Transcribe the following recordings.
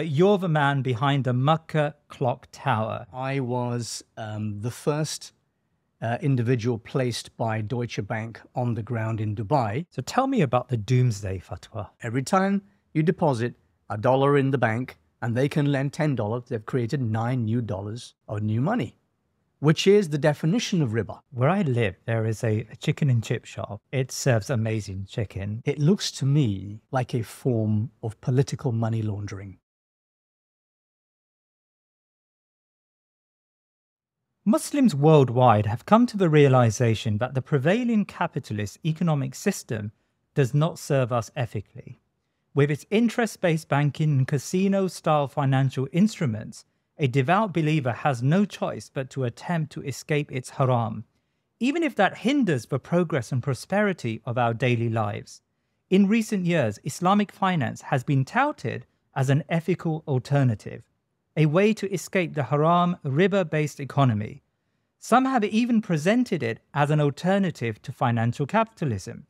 You're the man behind the Makkah Clocktower. I was the first individual placed by Deutsche Bank on the ground in Dubai. So tell me about the Doomsday Fatwa. Every time you deposit $1 in the bank and they can lend $10, they've created $9 new of new money, which is the definition of riba. Where I live, there is a chicken and chip shop. It serves amazing chicken. It looks to me like a form of political money laundering. Muslims worldwide have come to the realization that the prevailing capitalist economic system does not serve us ethically. With its interest-based banking and casino-style financial instruments, a devout believer has no choice but to attempt to escape its haram, even if that hinders the progress and prosperity of our daily lives. In recent years, Islamic finance has been touted as an ethical alternative, a way to escape the haram, riba-based economy. Some have even presented it as an alternative to financial capitalism.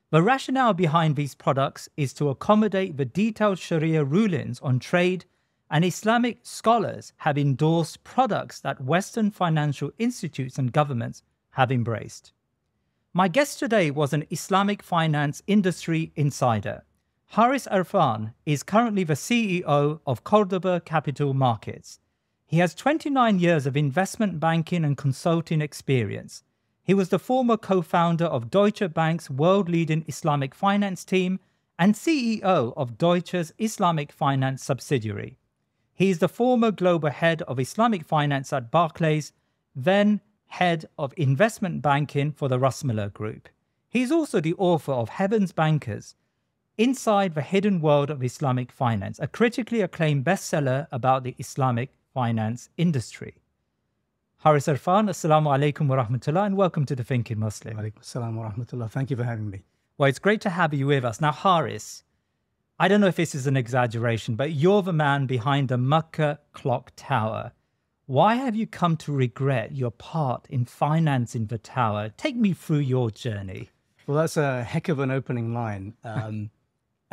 The rationale behind these products is to accommodate the detailed Shariah rulings on trade, and Islamic scholars have endorsed products that Western financial institutes and governments have embraced. My guest today was an Islamic finance industry insider. Harris Irfan is currently the CEO of Cordoba Capital Markets. He has 29 years of investment banking and consulting experience. He was the former co-founder of Deutsche Bank's world-leading Islamic finance team and CEO of Deutsche's Islamic finance subsidiary. He is the former global head of Islamic finance at Barclays, then head of investment banking for the Russmiller Group. He is also the author of Heaven's Bankers, Inside the Hidden World of Islamic Finance, a critically acclaimed bestseller about the Islamic finance industry. Harris Irfan, Assalamu alaikum wa rahmatullah, and welcome to The Thinking Muslim. Wa alaikum assalam wa rahmatullah. Thank you for having me. Well, it's great to have you with us. Now, Harris, I don't know if this is an exaggeration, but you're the man behind the Makkah Clocktower. Why have you come to regret your part in financing the tower? Take me through your journey. Well, that's a heck of an opening line.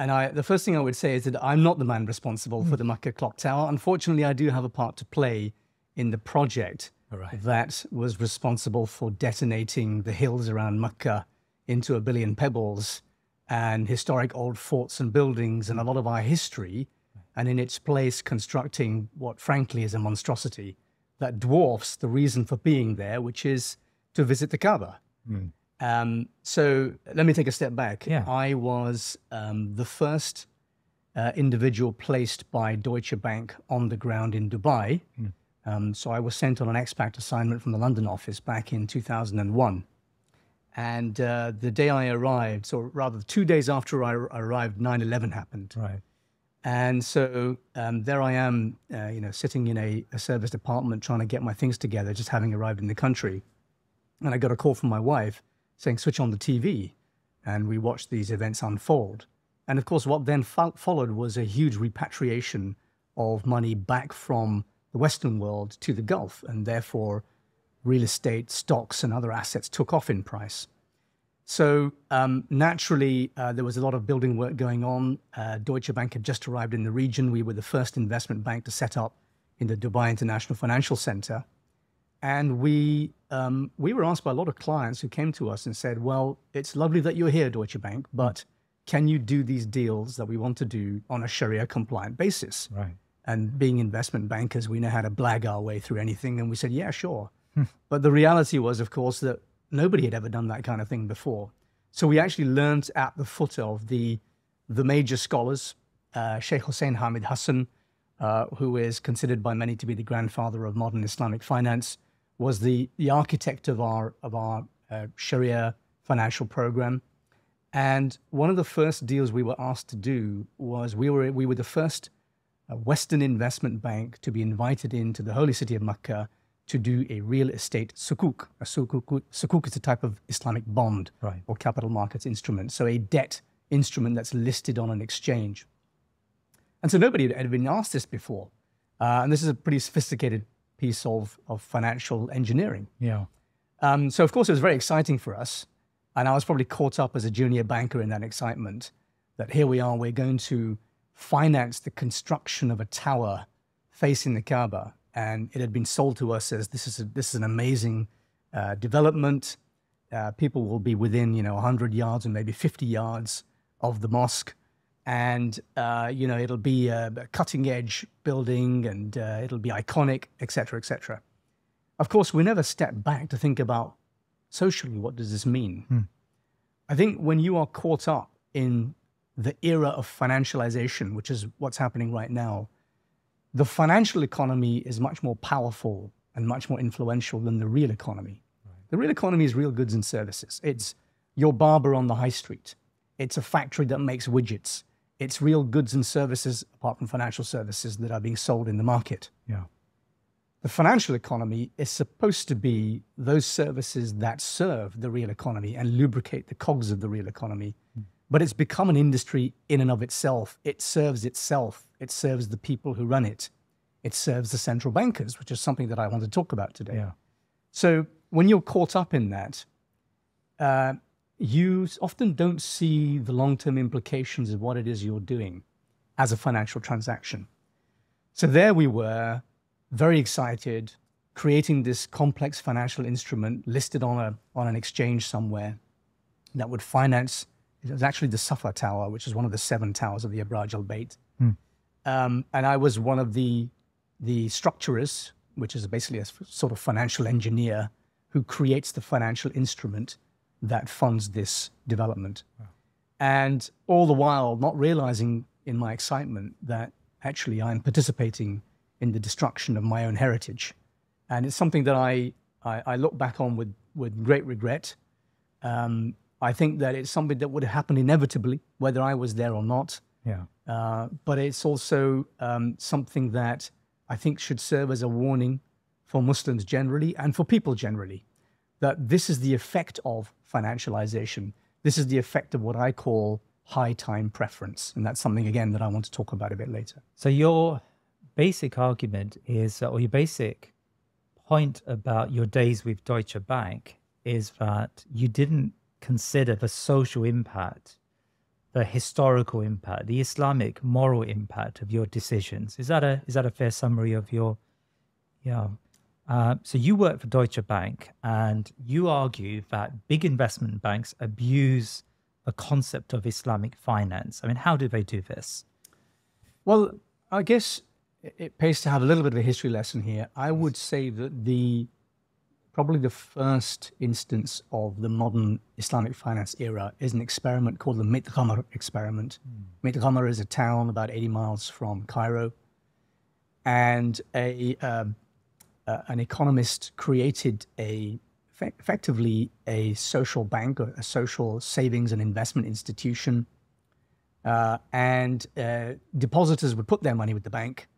And the first thing I would say is that I'm not the man responsible for the Makkah Clocktower. Unfortunately, I do have a part to play in the project that was responsible for detonating the hills around Makkah into a billion pebbles and historic old forts and buildings and a lot of our history, and in its place constructing what frankly is a monstrosity that dwarfs the reason for being there, which is to visit the Kaaba. So let me take a step back. I was the first individual placed by Deutsche Bank on the ground in Dubai. So I was sent on an expat assignment from the London office back in 2001. And the day I arrived, or rather 2 days after I arrived, 9/11 happened. And so there I am, sitting in a service department trying to get my things together, just having arrived in the country. And I got a call from my wife saying, switch on the TV. And we watched these events unfold. And of course, what then followed was a huge repatriation of money back from the Western world to the Gulf. And therefore, real estate, stocks, and other assets took off in price. So naturally, there was a lot of building work going on. Deutsche Bank had just arrived in the region. We were the first investment bank to set up in the Dubai International Financial Center. And we were asked by a lot of clients who came to us and said, well, it's lovely that you're here, Deutsche Bank, but can you do these deals that we want to do on a Sharia compliant basis? And being investment bankers, we know how to blag our way through anything. And we said, yeah, sure. But the reality was, of course, that nobody had ever done that kind of thing before. So we actually learned at the foot of the major scholars, Sheikh Hussein Hamid Hassan, who is considered by many to be the grandfather of modern Islamic finance, was the architect of our Sharia financial program. And one of the first deals we were asked to do was we were the first Western investment bank to be invited into the holy city of Makkah to do a real estate sukuk. A sukuk is a type of Islamic bond or capital markets instrument. So a debt instrument that's listed on an exchange. And so nobody had been asked this before. And this is a pretty sophisticated piece of financial engineering. So of course it was very exciting for us. And I was probably caught up as a junior banker in that excitement that here we are, we're going to financed the construction of a tower facing the Kaaba, and it had been sold to us as this is an amazing development. People will be within 100 yards and maybe 50 yards of the mosque, and it'll be a cutting edge building, and it'll be iconic, etc., etc. Of course, we never step back to think about socially, what does this mean? I think when you are caught up in the era of financialization, which is what's happening right now, the financial economy is much more powerful and much more influential than the real economy. Right. The real economy is real goods and services. It's your barber on the high street. It's a factory that makes widgets. It's real goods and services, apart from financial services, that are being sold in the market. Yeah. The financial economy is supposed to be those services that serve the real economy and lubricate the cogs of the real economy. But it's become an industry in and of itself. It serves itself. It serves the people who run it. It serves the central bankers, which is something that I want to talk about today. Yeah. So when you're caught up in that, you often don't see the long-term implications of what it is you're doing as a financial transaction. So there we were, very excited, creating this complex financial instrument listed on an exchange somewhere that would finance. It was actually the Safa Tower, which is one of the 7 towers of the Abraj al-Bayt. And I was one of the structurers, which is basically a sort of financial engineer who creates the financial instrument that funds this development. Wow. And all the while not realizing in my excitement that actually I'm participating in the destruction of my own heritage. And it's something that I look back on with great regret. I think that it's something that would have happened inevitably, whether I was there or not. Yeah. But it's also something that I think should serve as a warning for Muslims generally and for people generally, that this is the effect of financialization. This is the effect of what I call high time preference. And that's something, again, that I want to talk about a bit later. So your basic argument is, or your basic point about your days with Deutsche Bank is that you didn't consider the social impact, the historical impact, the Islamic moral impact of your decisions. Is that a fair summary of your, yeah. So you work for Deutsche Bank and you argue that big investment banks abuse the concept of Islamic finance. I mean, how do they do this? Well, I guess it pays to have a little bit of a history lesson here. I would say that probably the first instance of the modern Islamic finance era is an experiment called the Mitghamar experiment. Mitghamar is a town about 80 miles from Cairo. And an economist created effectively a social bank, or a social savings and investment institution. And depositors would put their money with the bank.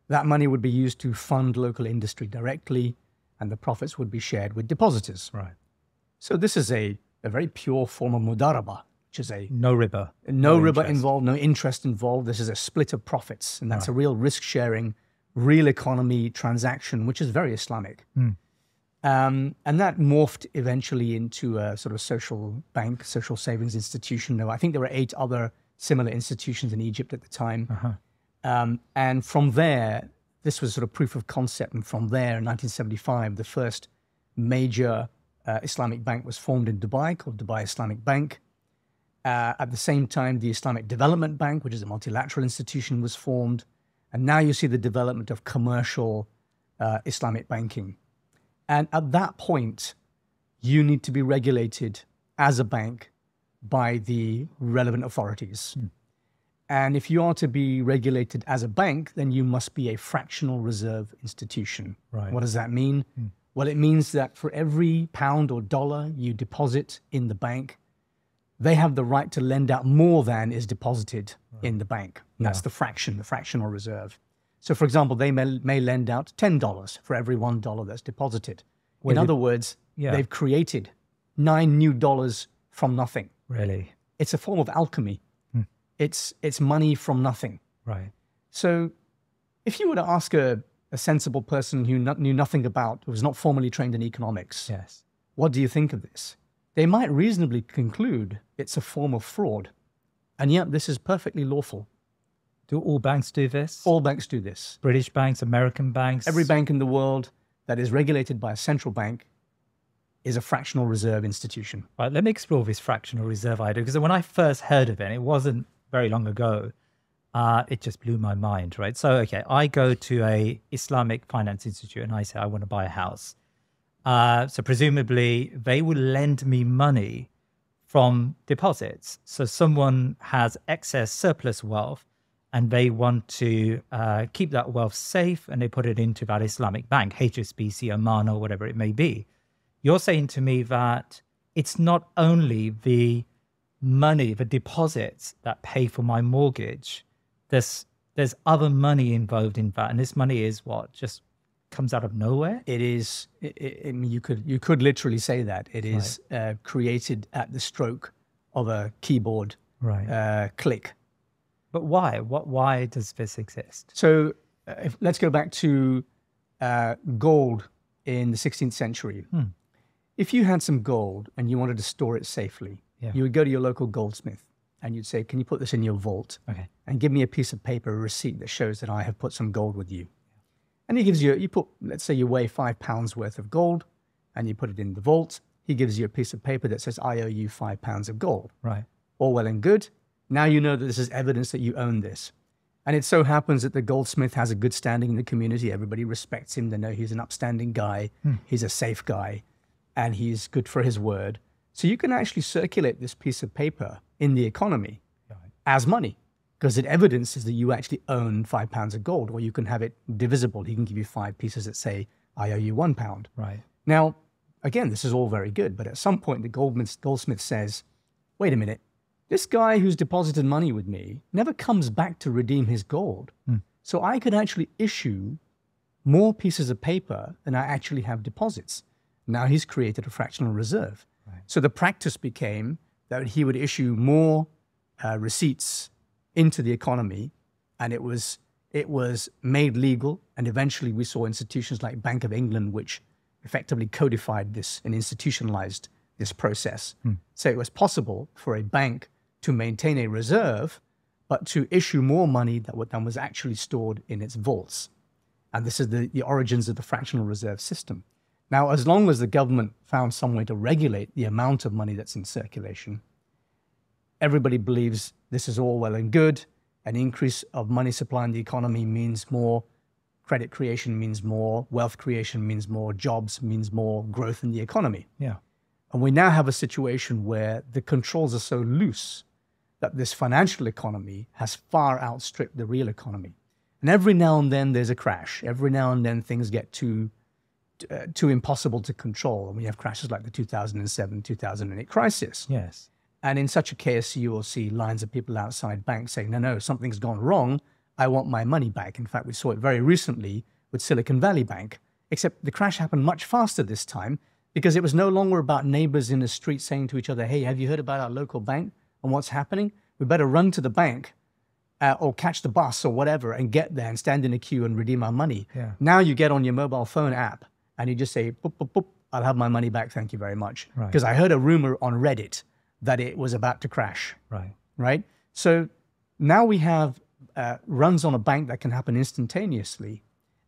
That money would be used to fund local industry directly, and the profits would be shared with depositors. Right. So this is a very pure form of mudaraba, which is a no riba. No riba involved, no interest involved. This is a split of profits, and that's a real risk-sharing, real economy transaction, which is very Islamic. And that morphed eventually into a sort of social bank, social savings institution. I think there were 8 other similar institutions in Egypt at the time. And from there, this was sort of proof of concept. And from there, in 1975, the first major Islamic bank was formed in Dubai, called Dubai Islamic Bank. At the same time, the Islamic Development Bank, which is a multilateral institution, was formed. And now you see the development of commercial Islamic banking. And at that point, you need to be regulated as a bank by the relevant authorities. And if you are to be regulated as a bank, then you must be a fractional reserve institution. Right. What does that mean? Well, it means that for every pound or dollar you deposit in the bank, they have the right to lend out more than is deposited in the bank. And that's the fractional reserve. So, for example, they may lend out $10 for every $1 that's deposited. In other words, they've created 9 new dollars from nothing. Really? It's a form of alchemy. It's money from nothing. Right. So if you were to ask a sensible person who knew nothing about, who was not formally trained in economics, what do you think of this? They might reasonably conclude it's a form of fraud. And yet this is perfectly lawful. Do all banks do this? All banks do this. British banks, American banks? Every bank in the world that is regulated by a central bank is a fractional reserve institution. Right, let me explore this fractional reserve idea, because when I first heard of it, it wasn't very long ago, it just blew my mind, right? So, okay, I go to a Islamic finance institute and I say, I want to buy a house. So presumably they will lend me money from deposits. So someone has excess surplus wealth and they want to keep that wealth safe and they put it into that Islamic bank, HSBC, Oman, or whatever it may be. You're saying to me that it's not only the money, the deposits that pay for my mortgage. There's other money involved in that. And this money is what? Just comes out of nowhere? It is, I mean, you could literally say that. It is created at the stroke of a keyboard click. But why? Why does this exist? So let's go back to gold in the 16th century. If you had some gold and you wanted to store it safely, you would go to your local goldsmith and you'd say, can you put this in your vault? Okay. And give me a piece of paper, a receipt that shows that I have put some gold with you. And he gives you put, let's say you weigh 5 pounds worth of gold and you put it in the vault. He gives you a piece of paper that says, I owe you 5 pounds of gold. Right. All well and good. Now you know that this is evidence that you own this. And it so happens that the goldsmith has a good standing in the community. Everybody respects him. They know he's an upstanding guy. He's a safe guy. And he's good for his word. So you can actually circulate this piece of paper in the economy as money, because it evidences that you actually own 5 pounds of gold, or you can have it divisible. He can give you 5 pieces that say, I owe you 1 pound. Right. Now, again, this is all very good, but at some point the goldsmith says, wait a minute, this guy who's deposited money with me never comes back to redeem his gold. So I could actually issue more pieces of paper than I actually have deposits. Now he's created a fractional reserve. Right. So the practice became that he would issue more receipts into the economy, and it was made legal. And eventually we saw institutions like Bank of England, which effectively codified this and institutionalized this process. So it was possible for a bank to maintain a reserve, but to issue more money than was actually stored in its vaults. And this is the origins of the fractional reserve system. Now, as long as the government found some way to regulate the amount of money that's in circulation, everybody believes this is all well and good. An increase of money supply in the economy means more credit creation, means more wealth creation, means more jobs, means more growth in the economy. Yeah. And we now have a situation where the controls are so loose that this financial economy has far outstripped the real economy. And every now and then there's a crash. Every now and then things get too impossible to control. And we have crashes like the 2007, 2008 crisis. Yes. And in such a case, you will see lines of people outside banks saying, no, something's gone wrong. I want my money back. In fact, we saw it very recently with Silicon Valley Bank, except the crash happened much faster this time because it was no longer about neighbors in the street saying to each other, hey, have you heard about our local bank and what's happening? We better run to the bank or catch the bus or whatever and get there and stand in a queue and redeem our money. Yeah. Now you get on your mobile phone app and you just say, boop, boop, boop, I'll have my money back, thank you very much. Because I heard a rumor on Reddit that it was about to crash. Right? So now we have runs on a bank that can happen instantaneously.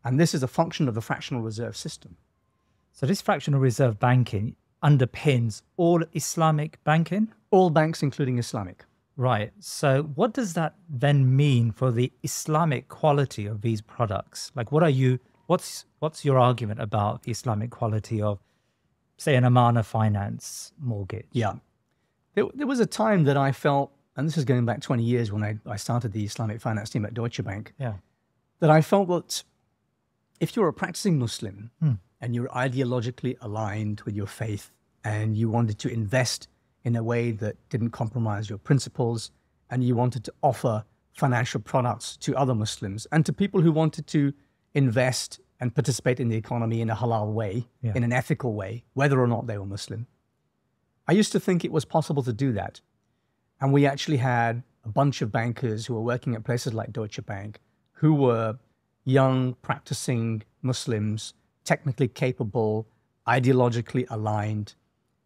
And this is a function of the fractional reserve system. So this fractional reserve banking underpins all Islamic banking? All banks, including Islamic. Right. So what does that then mean for the Islamic quality of these products? Like, what's your argument about the Islamic quality of, say, an Amana Finance mortgage? Yeah. There was a time that I felt, and this is going back 20 years when I started the Islamic finance team at Deutsche Bank, that I felt that if you're a practicing Muslim and you're ideologically aligned with your faith and you wanted to invest in a way that didn't compromise your principles, and you wanted to offer financial products to other Muslims and to people who wanted to invest and participate in the economy in a halal way, in an ethical way, whether or not they were Muslim. I used to think it was possible to do that. And we actually had a bunch of bankers who were working at places like Deutsche Bank who were young, practicing Muslims, technically capable, ideologically aligned,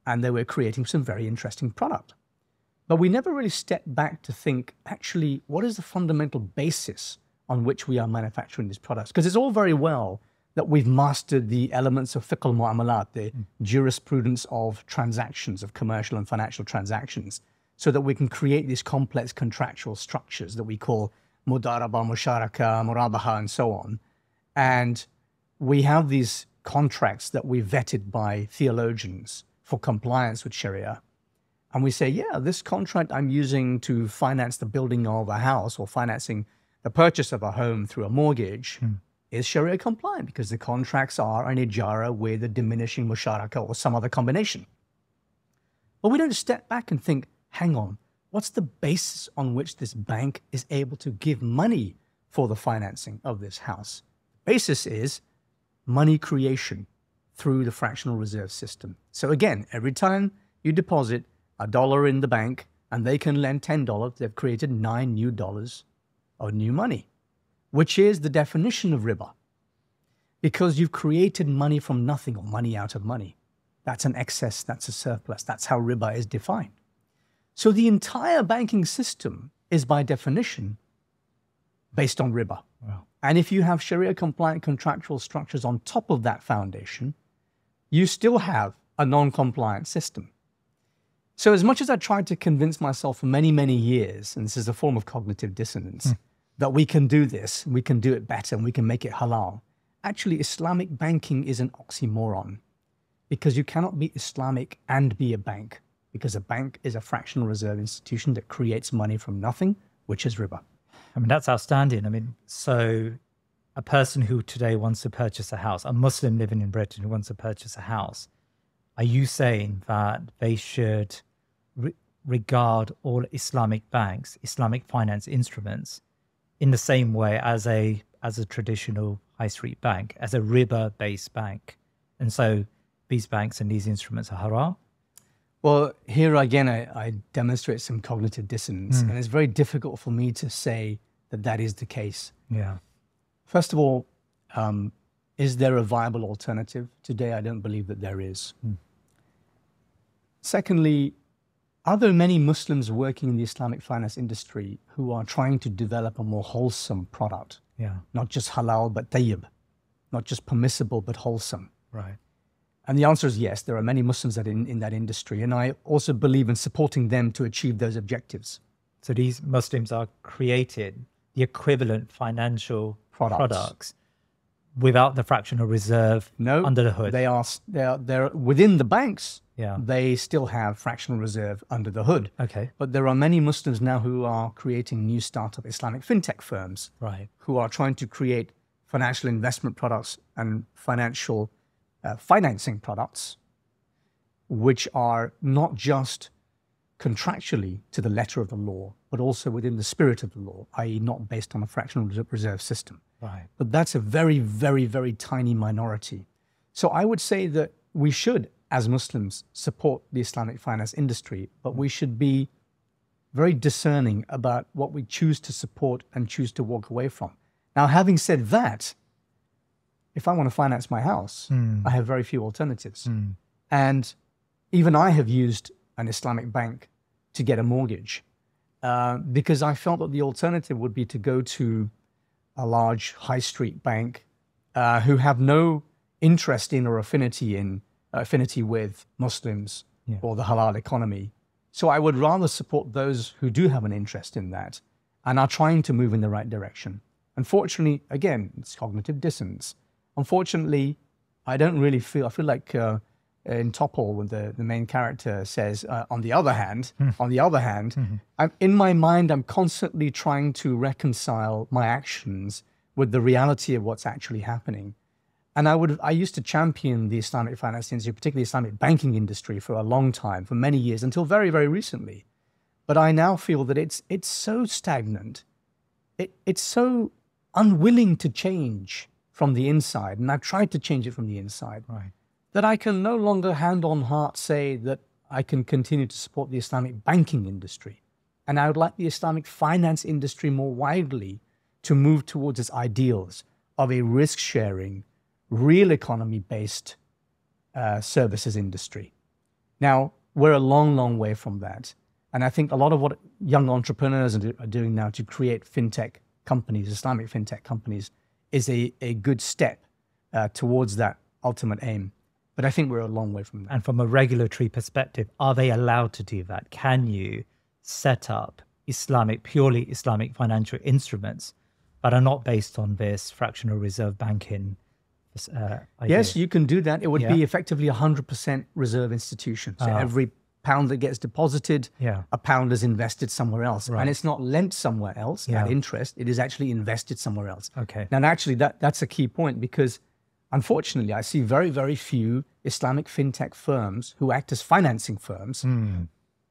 and they were creating some very interesting product. But we never really step back to think, actually, what is the fundamental basis on which we are manufacturing these products? Because it's all very well that we've mastered the elements of fiqh al-mu'amalat, the jurisprudence of transactions, of commercial and financial transactions, so that we can create these complex contractual structures that we call mudaraba, musharaka, murabaha, and so on. And we have these contracts that we vetted by theologians for compliance with Sharia. And we say, yeah, this contract I'm using to finance the building of a house or financing the purchase of a home through a mortgage is Sharia compliant because the contracts are an ijara with a diminishing musharaka or some other combination. But we don't step back and think, hang on, what's the basis on which this bank is able to give money for the financing of this house? The basis is money creation through the fractional reserve system. So again, every time you deposit $1 in the bank and they can lend $10, they've created $9 new of new money, which is the definition of riba. Because you've created money from nothing or money out of money. That's an excess, that's a surplus. That's how riba is defined. So the entire banking system is by definition based on riba. Wow. And if you have Sharia compliant contractual structures on top of that foundation, you still have a non-compliant system. So as much as I tried to convince myself for many, many years, and this is a form of cognitive dissonance, that we can do this, we can do it better, and we can make it halal, actually Islamic banking is an oxymoron because you cannot be Islamic and be a bank because a bank is a fractional reserve institution that creates money from nothing, which is riba. I mean, that's outstanding. I mean, so a person who today wants to purchase a house, a Muslim living in Britain who wants to purchase a house, are you saying that they should regard all Islamic banks, Islamic finance instruments, in the same way as a traditional high street bank, as a riba-based bank? And so these banks and these instruments are haram? Well, here again, I demonstrate some cognitive dissonance, and it's very difficult for me to say that that is the case. Yeah. First of all, is there a viable alternative? Today, I don't believe that there is. Secondly, are there many Muslims working in the Islamic finance industry who are trying to develop a more wholesome product? Yeah. Not just halal, but tayyib. Not just permissible, but wholesome. Right. And the answer is yes, there are many Muslims that in that industry. And I also believe in supporting them to achieve those objectives. So these Muslims are creating the equivalent financial products without the fractional reserve under the hood. They're within the banks. Yeah. They still have fractional reserve under the hood. Okay. But there are many Muslims now who are creating new startup Islamic fintech firms, right, who are trying to create financial investment products and financial financing products, which are not just contractually to the letter of the law, but also within the spirit of the law, i.e. not based on a fractional reserve system. Right. But that's a very, very, very tiny minority. So I would say that we should, as Muslims, support the Islamic finance industry, but we should be very discerning about what we choose to support and choose to walk away from. Now, having said that, if I want to finance my house, I have very few alternatives. And even I have used an Islamic bank to get a mortgage because I felt that the alternative would be to go to a large high street bank who have no interest in or affinity with Muslims or the halal economy. So I would rather support those who do have an interest in that and are trying to move in the right direction. Unfortunately, again, it's cognitive dissonance. Unfortunately, I don't really feel, I feel like in Topol, when the main character says, on the other hand, in my mind, I'm constantly trying to reconcile my actions with the reality of what's actually happening. And I used to champion the Islamic finance industry, particularly the Islamic banking industry, for a long time, for many years, until very, very recently. But I now feel that it's so stagnant, it's so unwilling to change from the inside, and I've tried to change it from the inside, that I can no longer hand on heart say that I can continue to support the Islamic banking industry. And I would like the Islamic finance industry more widely to move towards its ideals of a risk-sharing, real economy-based services industry. Now, we're a long, long way from that. And I think a lot of what young entrepreneurs are doing now to create fintech companies, Islamic fintech companies, is a good step towards that ultimate aim. But I think we're a long way from that. And from a regulatory perspective, are they allowed to do that? Can you set up purely Islamic financial instruments that are not based on this fractional reserve banking idea? Yes, you can do that. It would be effectively 100% reserve institution. So every pound that gets deposited, a pound is invested somewhere else. Right. And it's not lent somewhere else at interest. It is actually invested somewhere else. Okay. Now, actually, that's a key point, because unfortunately, I see very, very few Islamic fintech firms who act as financing firms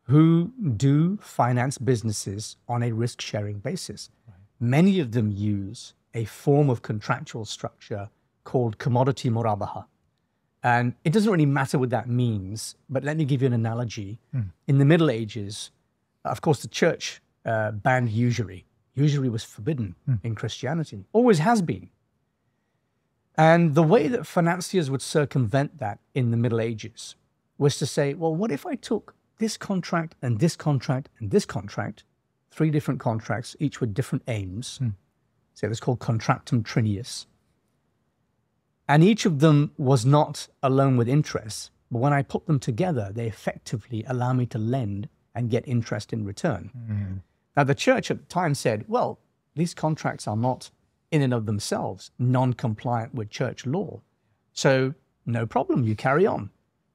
who do finance businesses on a risk-sharing basis. Right. Many of them use a form of contractual structure called commodity murabaha. And it doesn't really matter what that means, but let me give you an analogy. In the Middle Ages, of course, the church banned usury. Usury was forbidden in Christianity, always has been. And the way that financiers would circumvent that in the Middle Ages was to say, well, what if I took this contract and this contract and this contract, 3 different contracts, each with different aims. So it was called contractum triennius. And each of them was not alone with interest, but when I put them together, they effectively allow me to lend and get interest in return. Now, the church at the time said, well, these contracts are not in and of themselves non-compliant with church law. So no problem, you carry on,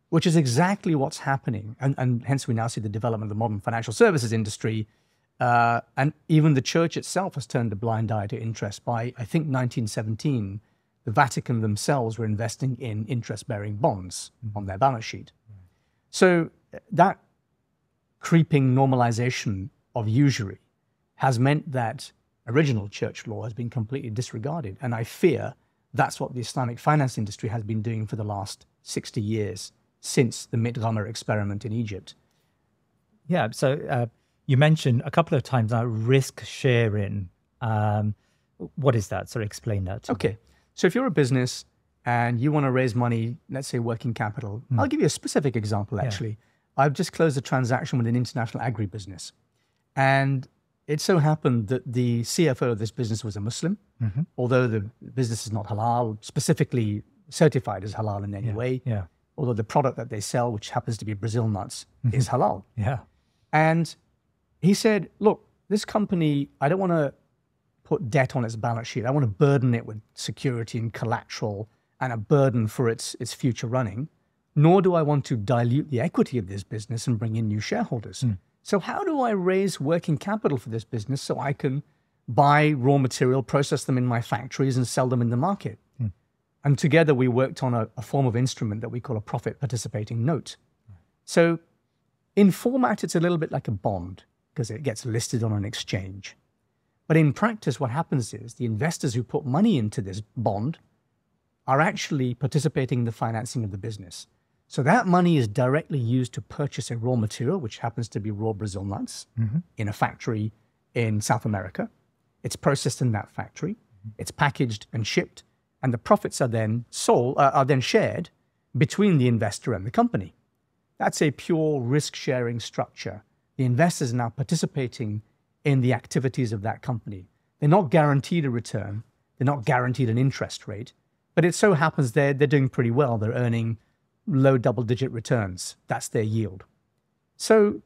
which is exactly what's happening. And hence we now see the development of the modern financial services industry. And even the church itself has turned a blind eye to interest. By, I think, 1917, the Vatican themselves were investing in interest-bearing bonds on their balance sheet. So that creeping normalization of usury has meant that original church law has been completely disregarded. And I fear that's what the Islamic finance industry has been doing for the last 60 years, since the Midramah experiment in Egypt. Yeah, so you mentioned a couple of times now risk sharing. What is that? Sorry, explain that to me. Okay. So if you're a business and you want to raise money, let's say working capital, I'll give you a specific example, actually. I've just closed a transaction with an international agribusiness. And it so happened that the CFO of this business was a Muslim, although the business is not halal, specifically certified as halal in any way. Although the product that they sell, which happens to be Brazil nuts, is halal. And he said, look, this company, I don't want to put debt on its balance sheet. I want to burden it with security and collateral and a burden for its future running, nor do I want to dilute the equity of this business and bring in new shareholders. So how do I raise working capital for this business so I can buy raw material, process them in my factories and sell them in the market? And together we worked on a form of instrument that we call a profit participating note. So in format, it's a little bit like a bond because it gets listed on an exchange. But in practice, what happens is the investors who put money into this bond are actually participating in the financing of the business. So that money is directly used to purchase a raw material, which happens to be raw Brazil nuts, in a factory in South America. It's processed in that factory. It's packaged and shipped, and the profits are then shared between the investor and the company. That's a pure risk-sharing structure. The investors are now participating in the activities of that company. They're not guaranteed a return. They're not guaranteed an interest rate, but it so happens they're doing pretty well. They're earning low double-digit returns. That's their yield. So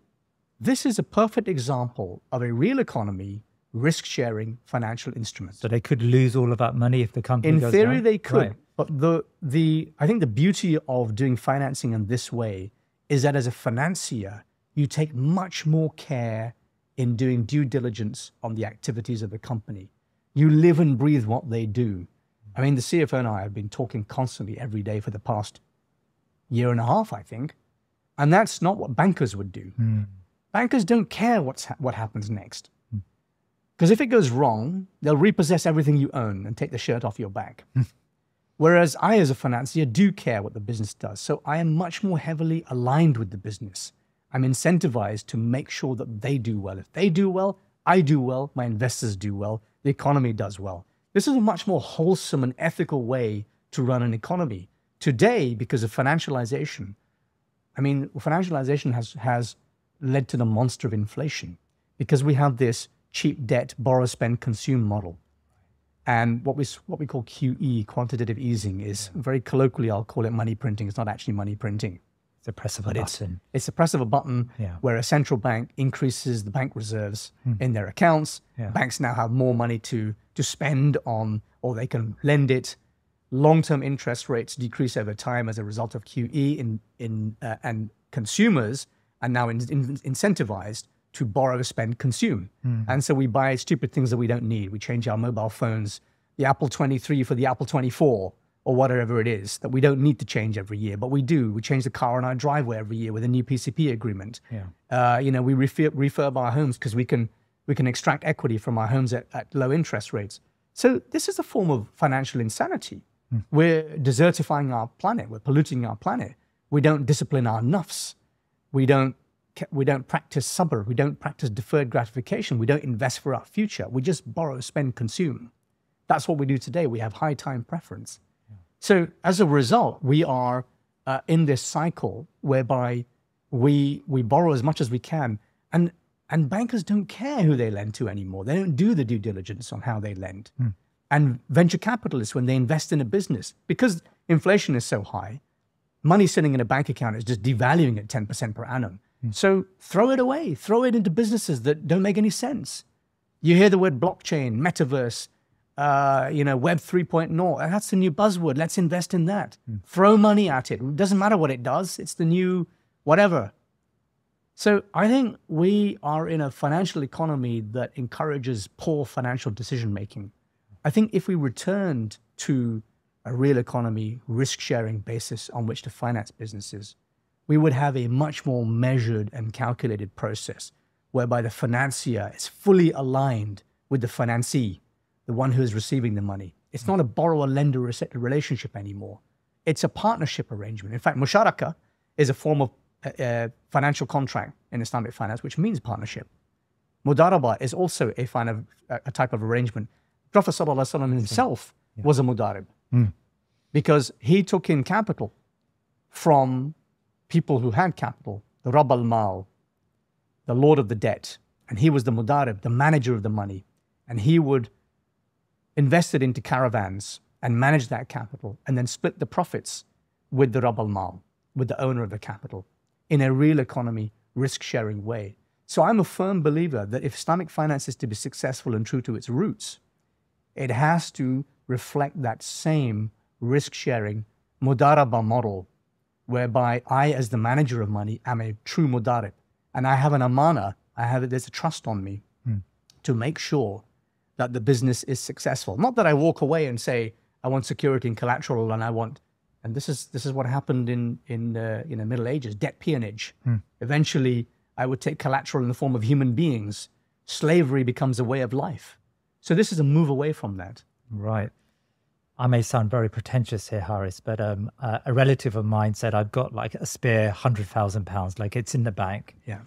this is a perfect example of a real economy risk-sharing financial instrument. So they could lose all of that money if the company goes down? In theory, they could. Right. But I think the beauty of doing financing in this way is that as a financier, you take much more care in doing due diligence on the activities of the company. You live and breathe what they do. I mean, the CFO and I have been talking constantly every day for the past year and a half, I think. And that's not what bankers would do. Bankers don't care what happens next. Because if it goes wrong, they'll repossess everything you own and take the shirt off your back. Whereas I, as a financier, do care what the business does. So I am much more heavily aligned with the business. I'm incentivized to make sure that they do well. If they do well, I do well, my investors do well, the economy does well. This is a much more wholesome and ethical way to run an economy. Today, because of financialization, I mean, financialization has led to the monster of inflation, because we have this cheap debt, borrow, spend, consume model. And what we call QE, quantitative easing, is very colloquially, I'll call it money printing. It's not actually money printing. It's a press of a button. It's a press of a button where a central bank increases the bank reserves in their accounts. Banks now have more money to spend on, or they can lend it. Long-term interest rates decrease over time as a result of QE, and consumers are now incentivized to borrow, spend, consume. And so we buy stupid things that we don't need. We change our mobile phones, the Apple 23 for the Apple 24, or whatever it is that we don't need to change every year, but we do. We change the car in our driveway every year with a new PCP agreement. We refurb our homes because we can extract equity from our homes at low interest rates. So this is a form of financial insanity. We're desertifying our planet. We're polluting our planet. We don't discipline our nafs. We don't practice sabr. We don't practice deferred gratification. We don't invest for our future. We just borrow, spend, consume. That's what we do today. We have high time preference. So as a result, we are in this cycle whereby we borrow as much as we can. And bankers don't care who they lend to anymore. They don't do the due diligence on how they lend. And venture capitalists, when they invest in a business, because inflation is so high, money sitting in a bank account is just devaluing at 10% per annum. So throw it away. Throw it into businesses that don't make any sense. You hear the word blockchain, metaverse, Web 3.0. That's the new buzzword. Let's invest in that. Throw money at it. It doesn't matter what it does. It's the new whatever. So I think we are in a financial economy that encourages poor financial decision-making. I think if we returned to a real economy, risk-sharing basis on which to finance businesses, we would have a much more measured and calculated process whereby the financier is fully aligned with the financee, the one who is receiving the money. It's not a borrower-lender relationship anymore. It's a partnership arrangement. In fact, musharaka is a form of financial contract in Islamic finance, which means partnership. Mudaraba is also a type of arrangement. Prophet ﷺ himself was a mudarib because he took in capital from people who had capital, the Rabb al-Mal, the lord of the debt, and he was the mudarib, the manager of the money, and he would invest it into caravans and manage that capital and then split the profits with the Rabb al-Mal, with the owner of the capital, in a real economy, risk-sharing way. So I'm a firm believer that if Islamic finance is to be successful and true to its roots, it has to reflect that same risk-sharing mudaraba model, whereby I, as the manager of money, am a true mudarib. And I have an amana, there's a trust on me to make sure that the business is successful. Not that I walk away and say, I want security and collateral and I want, and this is what happened in the Middle Ages, debt peonage. Eventually, I would take collateral in the form of human beings. Slavery becomes a way of life. So this is a move away from that. Right. I may sound very pretentious here, Harris, but a relative of mine said, I've got like a spare £100,000, like it's in the bank. Yeah.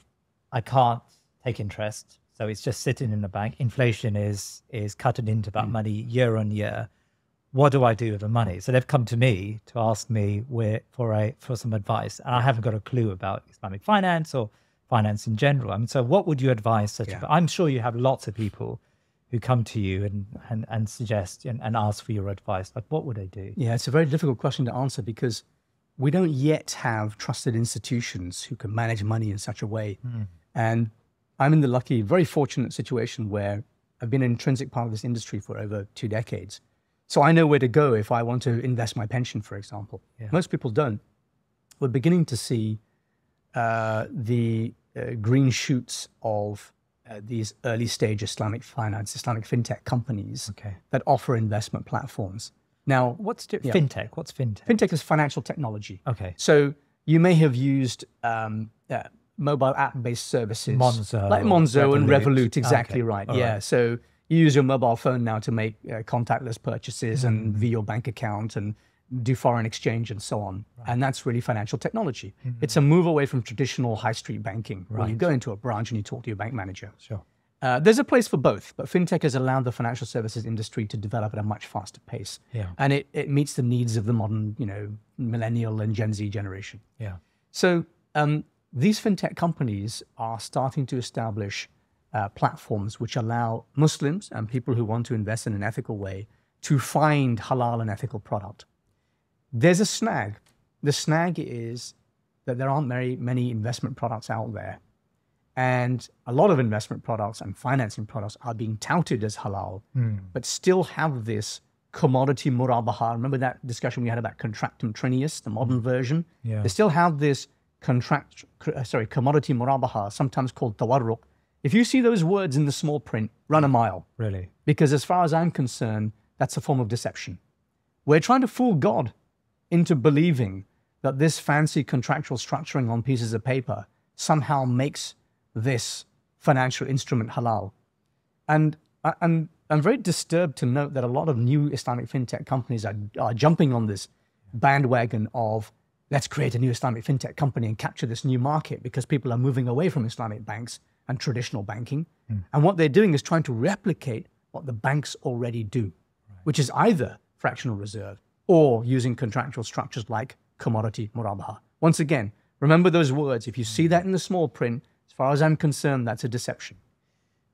I can't take interest. So it's just sitting in the bank. Inflation is cutting into that money year on year. What do I do with the money? So they've come to me to ask me for some advice. And I haven't got a clue about Islamic finance or finance in general. I mean, so what would you advise? I'm sure you have lots of people who come to you and suggest and ask for your advice. Like, what would they do? Yeah, it's a very difficult question to answer because we don't yet have trusted institutions who can manage money in such a way. And I'm in the very fortunate situation where I've been an intrinsic part of this industry for over 2 decades. So I know where to go if I want to invest my pension, for example. Yeah. Most people don't. We're beginning to see the green shoots of these early stage Islamic finance, Islamic fintech companies that offer investment platforms. Now, what's fintech? What's fintech? Fintech is financial technology. Okay. So you may have used mobile app-based services like Monzo and Revolut. Exactly right. All right. So you use your mobile phone now to make contactless purchases and via your bank account and do foreign exchange and so on. Right. And that's really financial technology. It's a move away from traditional high street banking where you go into a branch and you talk to your bank manager. Sure. There's a place for both, but fintech has allowed the financial services industry to develop at a much faster pace. Yeah. And it meets the needs of the modern, millennial and Gen Z generation. Yeah. So these fintech companies are starting to establish platforms which allow Muslims and people who want to invest in an ethical way to find halal and ethical product. There's a snag. The snag is that there aren't very many investment products out there. And a lot of investment products and financing products are being touted as halal, but still have this commodity murabaha. Remember that discussion we had about contractum trinius, the modern version? Yeah. They still have this commodity murabaha, sometimes called tawarruq. If you see those words in the small print, run a mile. Really? Because as far as I'm concerned, that's a form of deception. We're trying to fool God into believing that this fancy contractual structuring on pieces of paper somehow makes this financial instrument halal. And I'm very disturbed to note that a lot of new Islamic fintech companies are jumping on this bandwagon of let's create a new Islamic fintech company and capture this new market because people are moving away from Islamic banks and traditional banking. And what they're doing is trying to replicate what the banks already do, which is either fractional reserve or using contractual structures like commodity murabaha. Once again, remember those words. If you see that in the small print, as far as I'm concerned, that's a deception.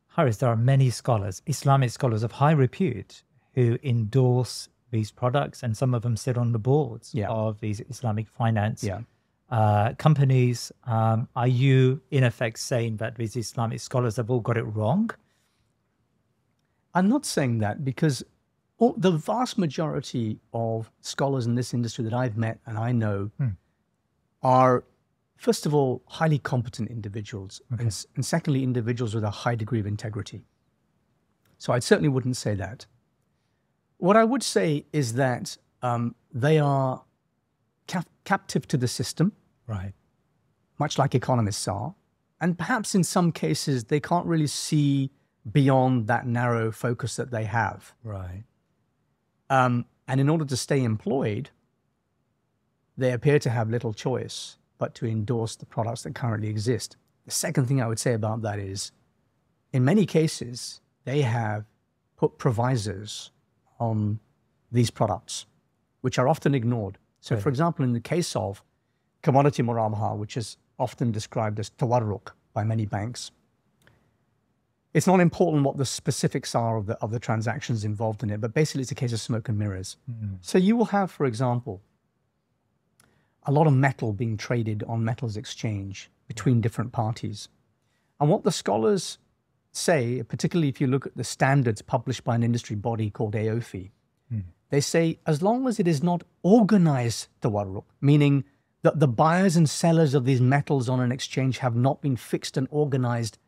Harris, there are many scholars, Islamic scholars of high repute, who endorse these products, and some of them sit on the boards of these Islamic finance companies. Are you, in effect, saying that these Islamic scholars have all got it wrong? I'm not saying that, because the vast majority of scholars in this industry that I've met and I know are, first of all, highly competent individuals, and secondly, individuals with a high degree of integrity. So I certainly wouldn't say that. What I would say is that they are captive to the system, much like economists are, and perhaps in some cases they can't really see beyond that narrow focus that they have. And in order to stay employed, they appear to have little choice but to endorse the products that currently exist. The second thing I would say about that is, in many cases, they have put provisos on these products, which are often ignored. So, for example, in the case of commodity murabaha, which is often described as tawarruq by many banks, it's not important what the specifics are of the transactions involved in it, but basically it's a case of smoke and mirrors. So you will have, for example, a lot of metal being traded on metals exchange between different parties. And what the scholars say, particularly if you look at the standards published by an industry body called AOFI, they say as long as it is not organized tawarruq, meaning that the buyers and sellers of these metals on an exchange have not been fixed and organized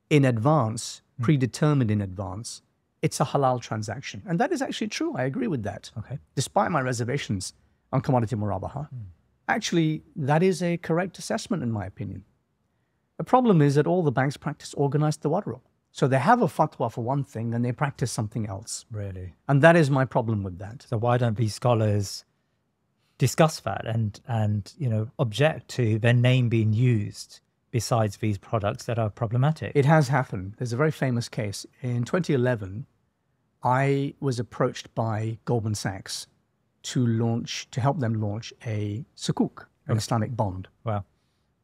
in advance, predetermined in advance, it's a halal transaction. And that is actually true. I agree with that. Despite my reservations on commodity murabaha, actually, that is a correct assessment in my opinion. The problem is that all the banks practice organized tawarruq. So they have a fatwa for one thing and they practice something else. Really? And that is my problem with that. So why don't these scholars discuss that and object to their name being used besides these products that are problematic? It has happened. There's a very famous case. In 2011, I was approached by Goldman Sachs to help them launch a sukuk, an Islamic bond. Wow.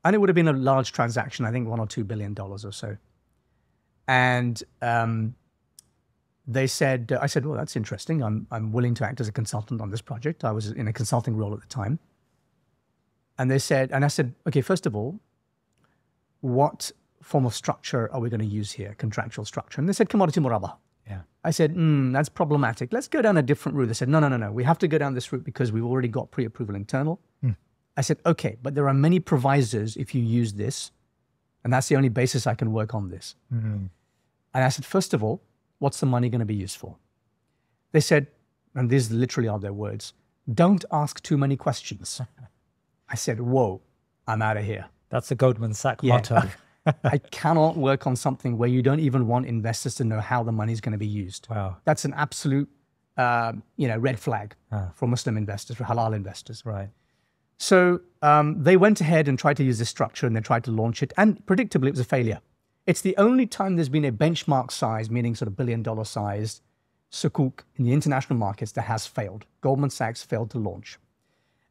And it would have been a large transaction, I think $1 or $2 billion or so. And I said, well, that's interesting. I'm willing to act as a consultant on this project. I was in a consulting role at the time. And I said, okay, first of all, what form of structure are we going to use here, contractual structure? And they said commodity murabaha. I said, that's problematic. Let's go down a different route. They said, no. We have to go down this route because we've already got pre-approval internal. I said, okay, but there are many provisos if you use this, and that's the only basis I can work on this. And I said, first of all, what's the money going to be used for? They said, and these literally are their words, don't ask too many questions. I said, whoa, I'm out of here. That's a Goldman Sachs motto. I cannot work on something where you don't even want investors to know how the money is going to be used. Wow. That's an absolute, red flag for Muslim investors, for halal investors. Right. So they went ahead and tried to use this structure and they tried to launch it. And predictably, it was a failure. It's the only time there's been a benchmark size, meaning sort of $1 billion sized sukuk in the international markets that has failed. Goldman Sachs failed to launch.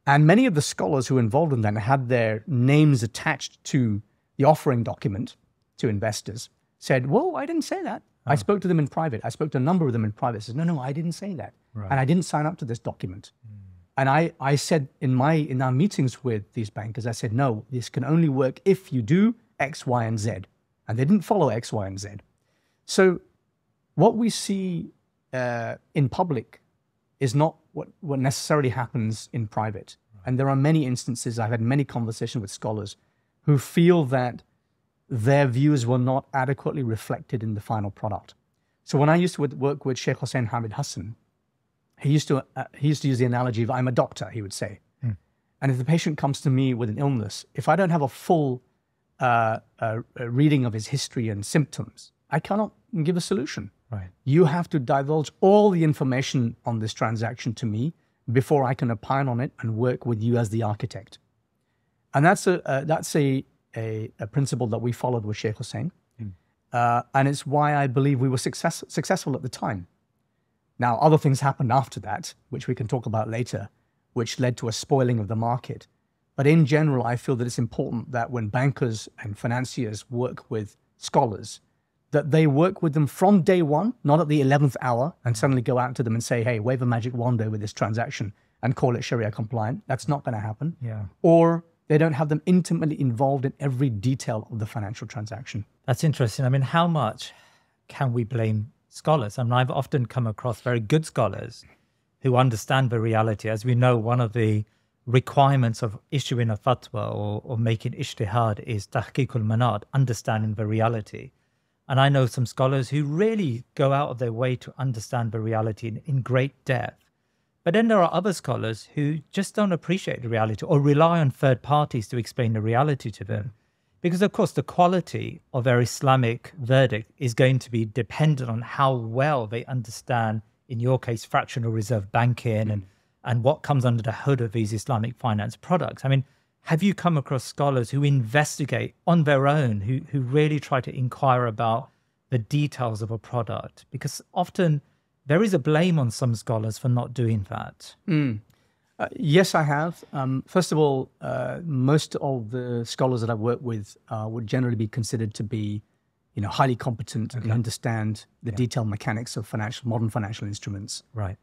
And many of the scholars who were involved in that had their names attached to the offering document to investors said, whoa, I didn't say that. I spoke to them in private. I spoke to a number of them in private. Said, no, I didn't say that. Right. And I didn't sign up to this document. And I said in our meetings with these bankers, I said, no, this can only work if you do X, Y, and Z. And they didn't follow X, Y, and Z. So what we see in public is not what necessarily happens in private. And there are many instances, I've had many conversations with scholars who feel that their views were not adequately reflected in the final product. So when I used to work with Sheikh Hussein Hamid Hassan, he used to use the analogy of, I'm a doctor, he would say. And if the patient comes to me with an illness, if I don't have a full reading of his history and symptoms, I cannot give a solution. Right. You have to divulge all the information on this transaction to me before I can opine on it and work with you as the architect. And that's a principle that we followed with Sheikh Hussein. And it's why I believe we were successful at the time. Now, other things happened after that, which we can talk about later, which led to a spoiling of the market. But in general, I feel that it's important that when bankers and financiers work with scholars, that they work with them from day one, not at the 11th hour, and suddenly go out to them and say, hey, wave a magic wand over this transaction and call it Sharia compliant. That's not going to happen. Yeah. Or they don't have them intimately involved in every detail of the financial transaction. That's interesting. I mean, how much can we blame scholars? I mean, I've often come across very good scholars who understand the reality. As we know, one of the requirements of issuing a fatwa or making ijtihad is tahqiqul manad, understanding the reality. And I know some scholars who really go out of their way to understand the reality in great depth. But then there are other scholars who just don't appreciate the reality or rely on third parties to explain the reality to them. Because, of course, the quality of their Islamic verdict is going to be dependent on how well they understand, in your case, fractional reserve banking and what comes under the hood of these Islamic finance products. I mean, have you come across scholars who investigate on their own, who really try to inquire about the details of a product? Because often there is a blame on some scholars for not doing that. Yes, I have. First of all, most of the scholars that I've worked with would generally be considered to be, highly competent and understand the detailed mechanics of modern financial instruments. Right.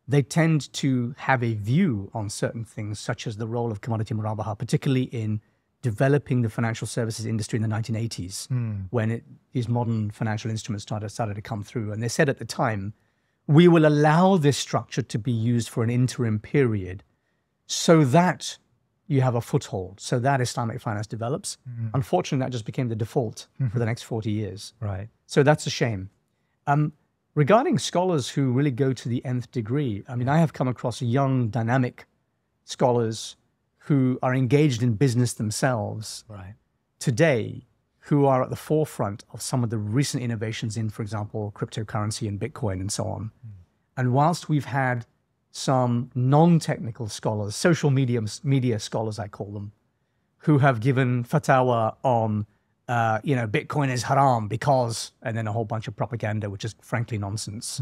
They tend to have a view on certain things, such as the role of commodity murabaha, particularly in developing the financial services industry in the 1980s, when these modern financial instruments started to come through. And they said at the time, we will allow this structure to be used for an interim period so that you have a foothold, so that Islamic finance develops. Unfortunately, that just became the default for the next 40 years. Right. So that's a shame. Regarding scholars who really go to the nth degree, I mean, I have come across young, dynamic scholars who are engaged in business themselves today, who are at the forefront of some of the recent innovations in, for example, cryptocurrency and Bitcoin and so on. And whilst we've had some non-technical scholars, social media scholars, I call them, who have given fatwa on, Bitcoin is haram because, and then a whole bunch of propaganda, which is frankly nonsense,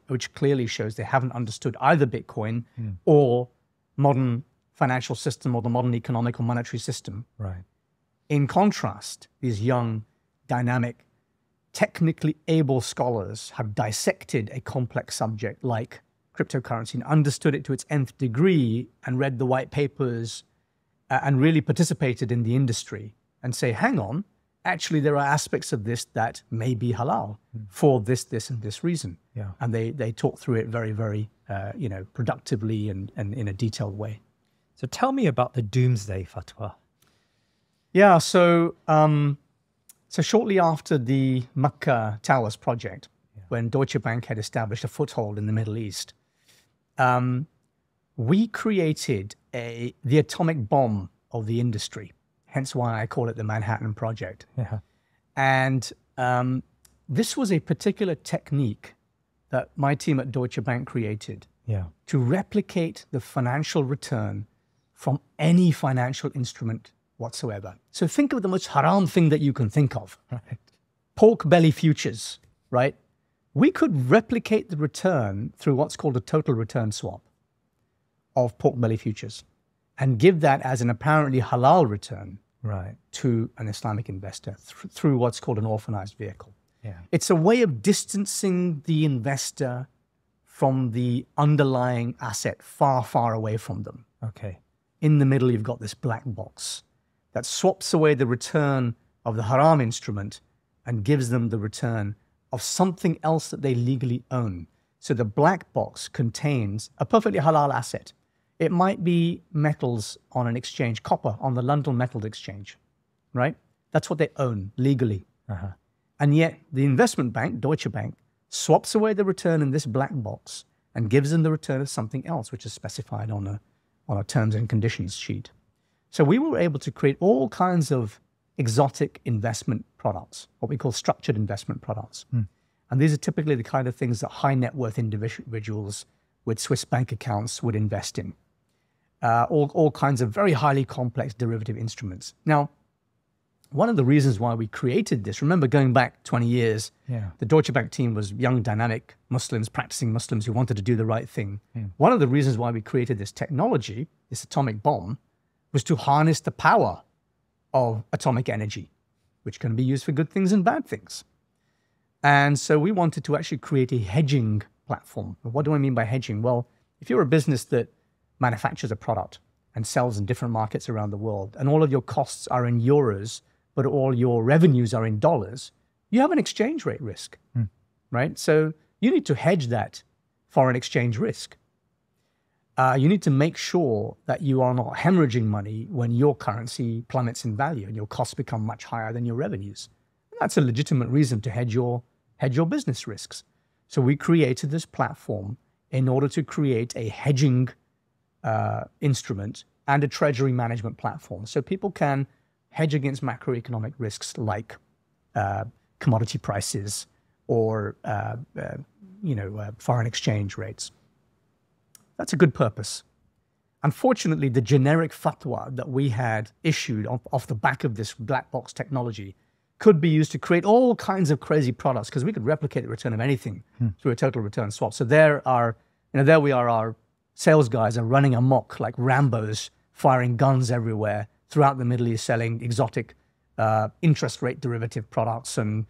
which clearly shows they haven't understood either Bitcoin or modern financial system or the modern economic or monetary system. Right. In contrast, these young, dynamic, technically able scholars have dissected a complex subject like cryptocurrency and understood it to its nth degree and read the white papers and really participated in the industry and say, hang on, actually there are aspects of this that may be halal for this, and this reason. Yeah. And they talk through it very, very, productively and in a detailed way. So tell me about the Doomsday Fatwa. Yeah, so shortly after the Makkah Towers project, when Deutsche Bank had established a foothold in the Middle East, we created the atomic bomb of the industry, hence why I call it the Manhattan Project. Yeah. And this was a particular technique that my team at Deutsche Bank created to replicate the financial return from any financial instrument whatsoever. So think of the most haram thing that you can think of. Right. Pork belly futures, right? We could replicate the return through what's called a total return swap. of pork belly futures and give that as an apparently halal return to an Islamic investor through what's called an orphanized vehicle. Yeah. It's a way of distancing the investor from the underlying asset far, far away from them. Okay. In the middle, you've got this black box that swaps away the return of the haram instrument and gives them the return of something else that they legally own. So the black box contains a perfectly halal asset. It might be metals on an exchange, copper on the London Metal Exchange, right? That's what they own legally. And yet the investment bank, Deutsche Bank, swaps away the return in this black box and gives them the return of something else, which is specified on a terms and conditions sheet. So we were able to create all kinds of exotic investment products, what we call structured investment products. And these are typically the kind of things that high net worth individuals with Swiss bank accounts would invest in. All kinds of very highly complex derivative instruments. Now, one of the reasons why we created this, remember going back 20 years, the Deutsche Bank team was young, dynamic Muslims, practicing Muslims who wanted to do the right thing. One of the reasons why we created this technology, this atomic bomb, was to harness the power of atomic energy, which can be used for good things and bad things. And so we wanted to actually create a hedging platform. What do I mean by hedging? Well, if you're a business that manufactures a product and sells in different markets around the world, and all of your costs are in euros, but all your revenues are in dollars, you have an exchange rate risk, right? So you need to hedge that foreign exchange risk. You need to make sure that you are not hemorrhaging money when your currency plummets in value and your costs become much higher than your revenues. And that's a legitimate reason to hedge your business risks. So we created this platform in order to create a hedging instrument and a treasury management platform. So people can hedge against macroeconomic risks like commodity prices or foreign exchange rates. That's a good purpose. Unfortunately, the generic fatwa that we had issued off the back of this black box technology could be used to create all kinds of crazy products because we could replicate the return of anything through a total return swap. So there we are, our sales guys are running amok like Rambos, firing guns everywhere throughout the Middle East, selling exotic interest rate derivative products and,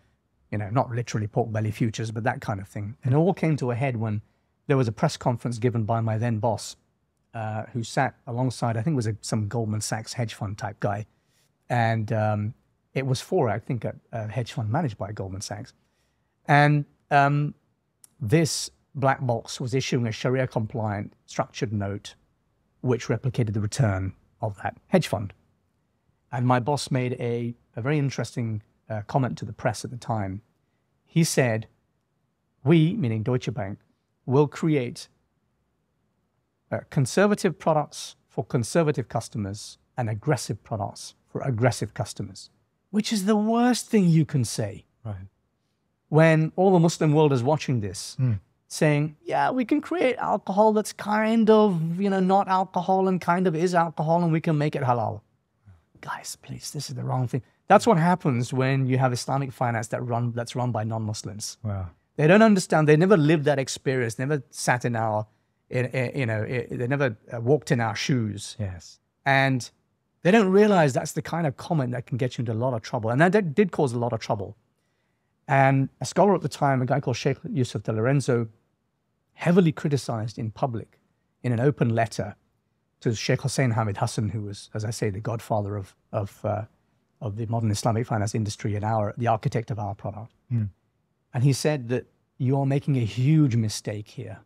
not literally pork belly futures, but that kind of thing. And it all came to a head when there was a press conference given by my then boss, who sat alongside, I think it was some Goldman Sachs hedge fund type guy. And it was for, I think, a hedge fund managed by Goldman Sachs. And this black box was issuing a Sharia compliant structured note which replicated the return of that hedge fund. And my boss made a very interesting comment to the press at the time. He said, we, meaning Deutsche Bank, will create conservative products for conservative customers and aggressive products for aggressive customers, which is the worst thing you can say. Right. When all the Muslim world is watching this, saying, yeah, we can create alcohol that's kind of, not alcohol and kind of is alcohol and we can make it halal. Guys, please, this is the wrong thing. That's what happens when you have Islamic finance that's run by non-Muslims. Wow. They don't understand. They never lived that experience. Never sat in they never walked in our shoes. Yes. And they don't realize that's the kind of comment that can get you into a lot of trouble. And that did cause a lot of trouble. And a scholar at the time, a guy called Sheikh Yusuf De Lorenzo, heavily criticized in public in an open letter to Sheikh Hussein Hamid Hassan, who was, as I say, the godfather of the modern Islamic finance industry and the architect of our product. And he said that you are making a huge mistake here.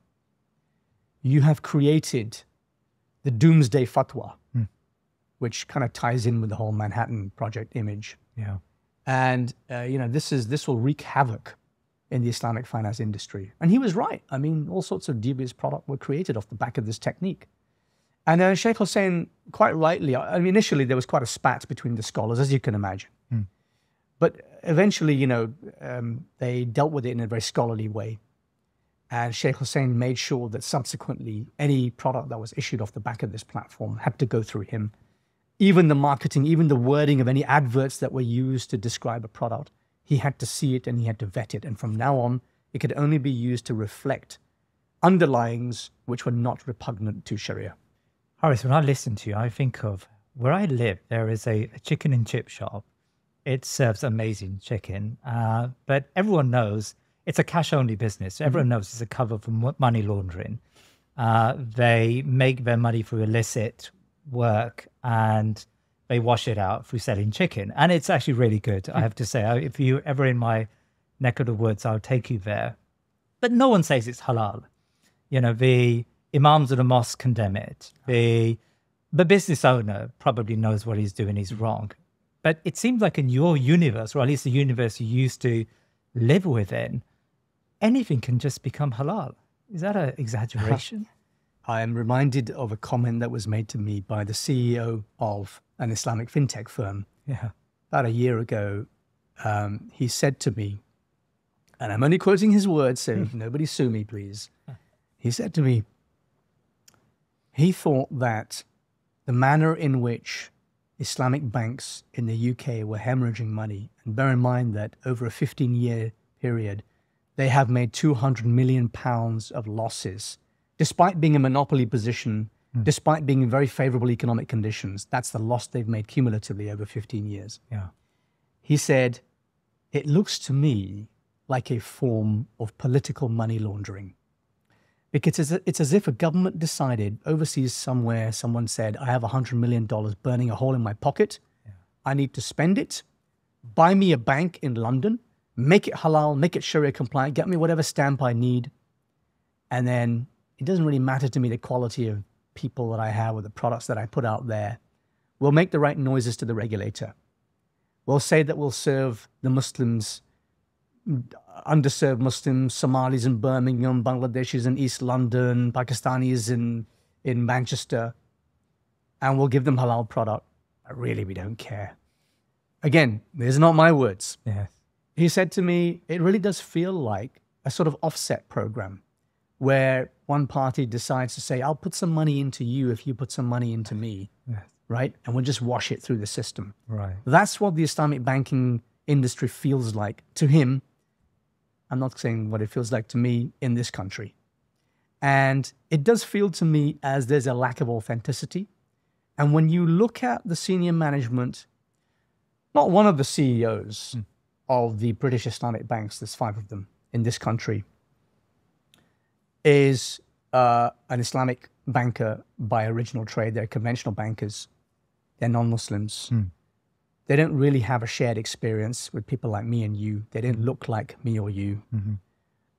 You have created the Doomsday Fatwa, which kind of ties in with the whole Manhattan Project image. Yeah. And, this will wreak havoc in the Islamic finance industry. And he was right. I mean, all sorts of dubious products were created off the back of this technique. And Sheikh Hussein, quite rightly, initially there was quite a spat between the scholars, as you can imagine. But eventually, they dealt with it in a very scholarly way. And Sheikh Hussein made sure that subsequently any product that was issued off the back of this platform had to go through him. Even the marketing, even the wording of any adverts that were used to describe a product, he had to see it and he had to vet it. And from now on, it could only be used to reflect underlyings which were not repugnant to Sharia. Harris, when I listen to you, I think of where I live, there is a chicken and chip shop. It serves amazing chicken, but everyone knows it's a cash-only business. Everyone knows it's a cover for money laundering. They make their money through illicit work and they wash it out through selling chicken. And it's actually really good, I have to say. If you're ever in my neck of the woods, I'll take you there. But no one says it's halal. You know, the imams of the mosque condemn it. The business owner probably knows what he's doing is wrong. But it seems like in your universe, or at least the universe you used to live within, anything can just become halal. Is that an exaggeration? I am reminded of a comment that was made to me by the CEO of an Islamic fintech firm. Yeah. About a year ago. He said to me, and I'm only quoting his words, so nobody sue me, please. He said to me, he thought that the manner in which Islamic banks in the UK were hemorrhaging money, and bear in mind that over a 15-year period, they have made £200 million of losses, despite being in monopoly position, despite being in very favorable economic conditions. That's the loss they've made cumulatively over 15 years. Yeah. He said, it looks to me like a form of political money laundering. Because it's as if a government decided overseas somewhere, someone said, I have $100 million burning a hole in my pocket. Yeah. I need to spend it. Buy me a bank in London. Make it halal, make it Shariah compliant, get me whatever stamp I need. And then it doesn't really matter to me the quality of people that I have or the products that I put out there. We'll make the right noises to the regulator. We'll say that we'll serve the Muslims, underserved Muslims, Somalis in Birmingham, Bangladeshis in East London, Pakistanis in Manchester, and we'll give them halal product. But really, we don't care. Again, these are not my words. Yes. He said to me, it really does feel like a sort of offset program where one party decides to say, I'll put some money into you if you put some money into me, yes. Right? And we'll just wash it through the system. Right. That's what the Islamic banking industry feels like to him. I'm not saying what it feels like to me in this country. And it does feel to me as there's a lack of authenticity. And when you look at the senior management, not one of the CEOs of the British Islamic banks, there's 5 of them in this country, is an Islamic banker by original trade. They're conventional bankers. They're non-Muslims. They don't really have a shared experience with people like me and you. They don't look like me or you.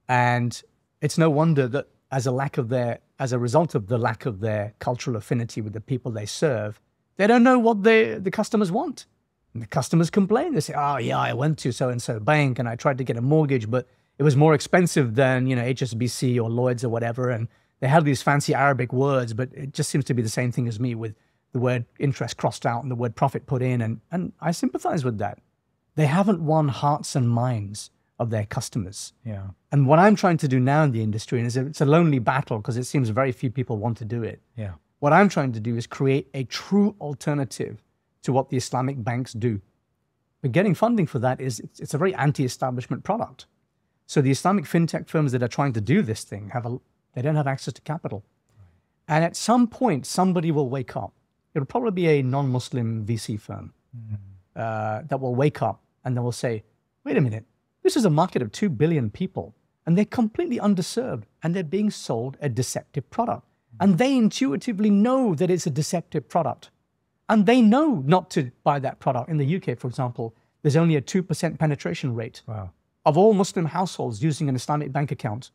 And it's no wonder that as a result of the lack of their cultural affinity with the people they serve, they don't know what the customers want. And the customers complain. They say, oh yeah, I went to so-and-so bank and I tried to get a mortgage, but it was more expensive than, HSBC or Lloyd's or whatever. And they have these fancy Arabic words, but it just seems to be the same thing as me with the word interest crossed out and the word profit put in. And I sympathize with that. They haven't won hearts and minds of their customers. Yeah. And what I'm trying to do now in the industry, and it's a lonely battle because it seems very few people want to do it. Yeah. What I'm trying to do is create a true alternative to what the Islamic banks do. But getting funding for that it's a very anti-establishment product. So the Islamic fintech firms that are trying to do this thing they don't have access to capital. Right. And at some point, somebody will wake up. It'll probably be a non-Muslim VC firm that will wake up and they will say, wait a minute, this is a market of 2 billion people and they're completely underserved and they're being sold a deceptive product. And they intuitively know that it's a deceptive product. And they know not to buy that product. In the UK, for example, there's only a 2% penetration rate of all Muslim households using an Islamic bank account.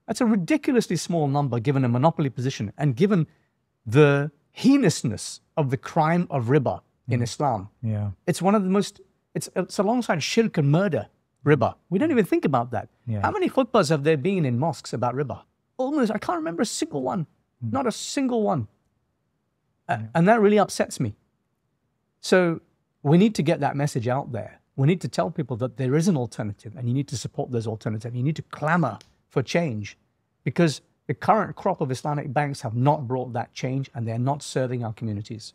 That's a ridiculously small number given a monopoly position and given the heinousness of the crime of riba in Islam. Yeah. It's one of the most, it's alongside shirk and murder, riba. We don't even think about that. Yeah. How many khutbahs have there been in mosques about riba? Almost, I can't remember a single one. Not a single one. And that really upsets me. So we need to get that message out there. We need to tell people that there is an alternative and you need to support those alternatives. You need to clamor for change because the current crop of Islamic banks have not brought that change and they're not serving our communities.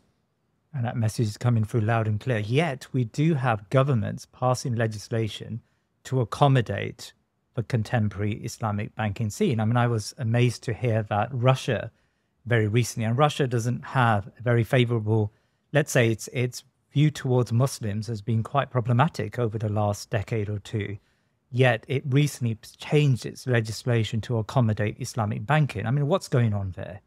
And that message is coming through loud and clear. Yet we do have governments passing legislation to accommodate the contemporary Islamic banking scene. I mean, I was amazed to hear that Russia very recently. And Russia doesn't have a very favorable, let's say its view towards Muslims has been quite problematic over the last decade or two. Yet it recently changed its legislation to accommodate Islamic banking. I mean, what's going on there?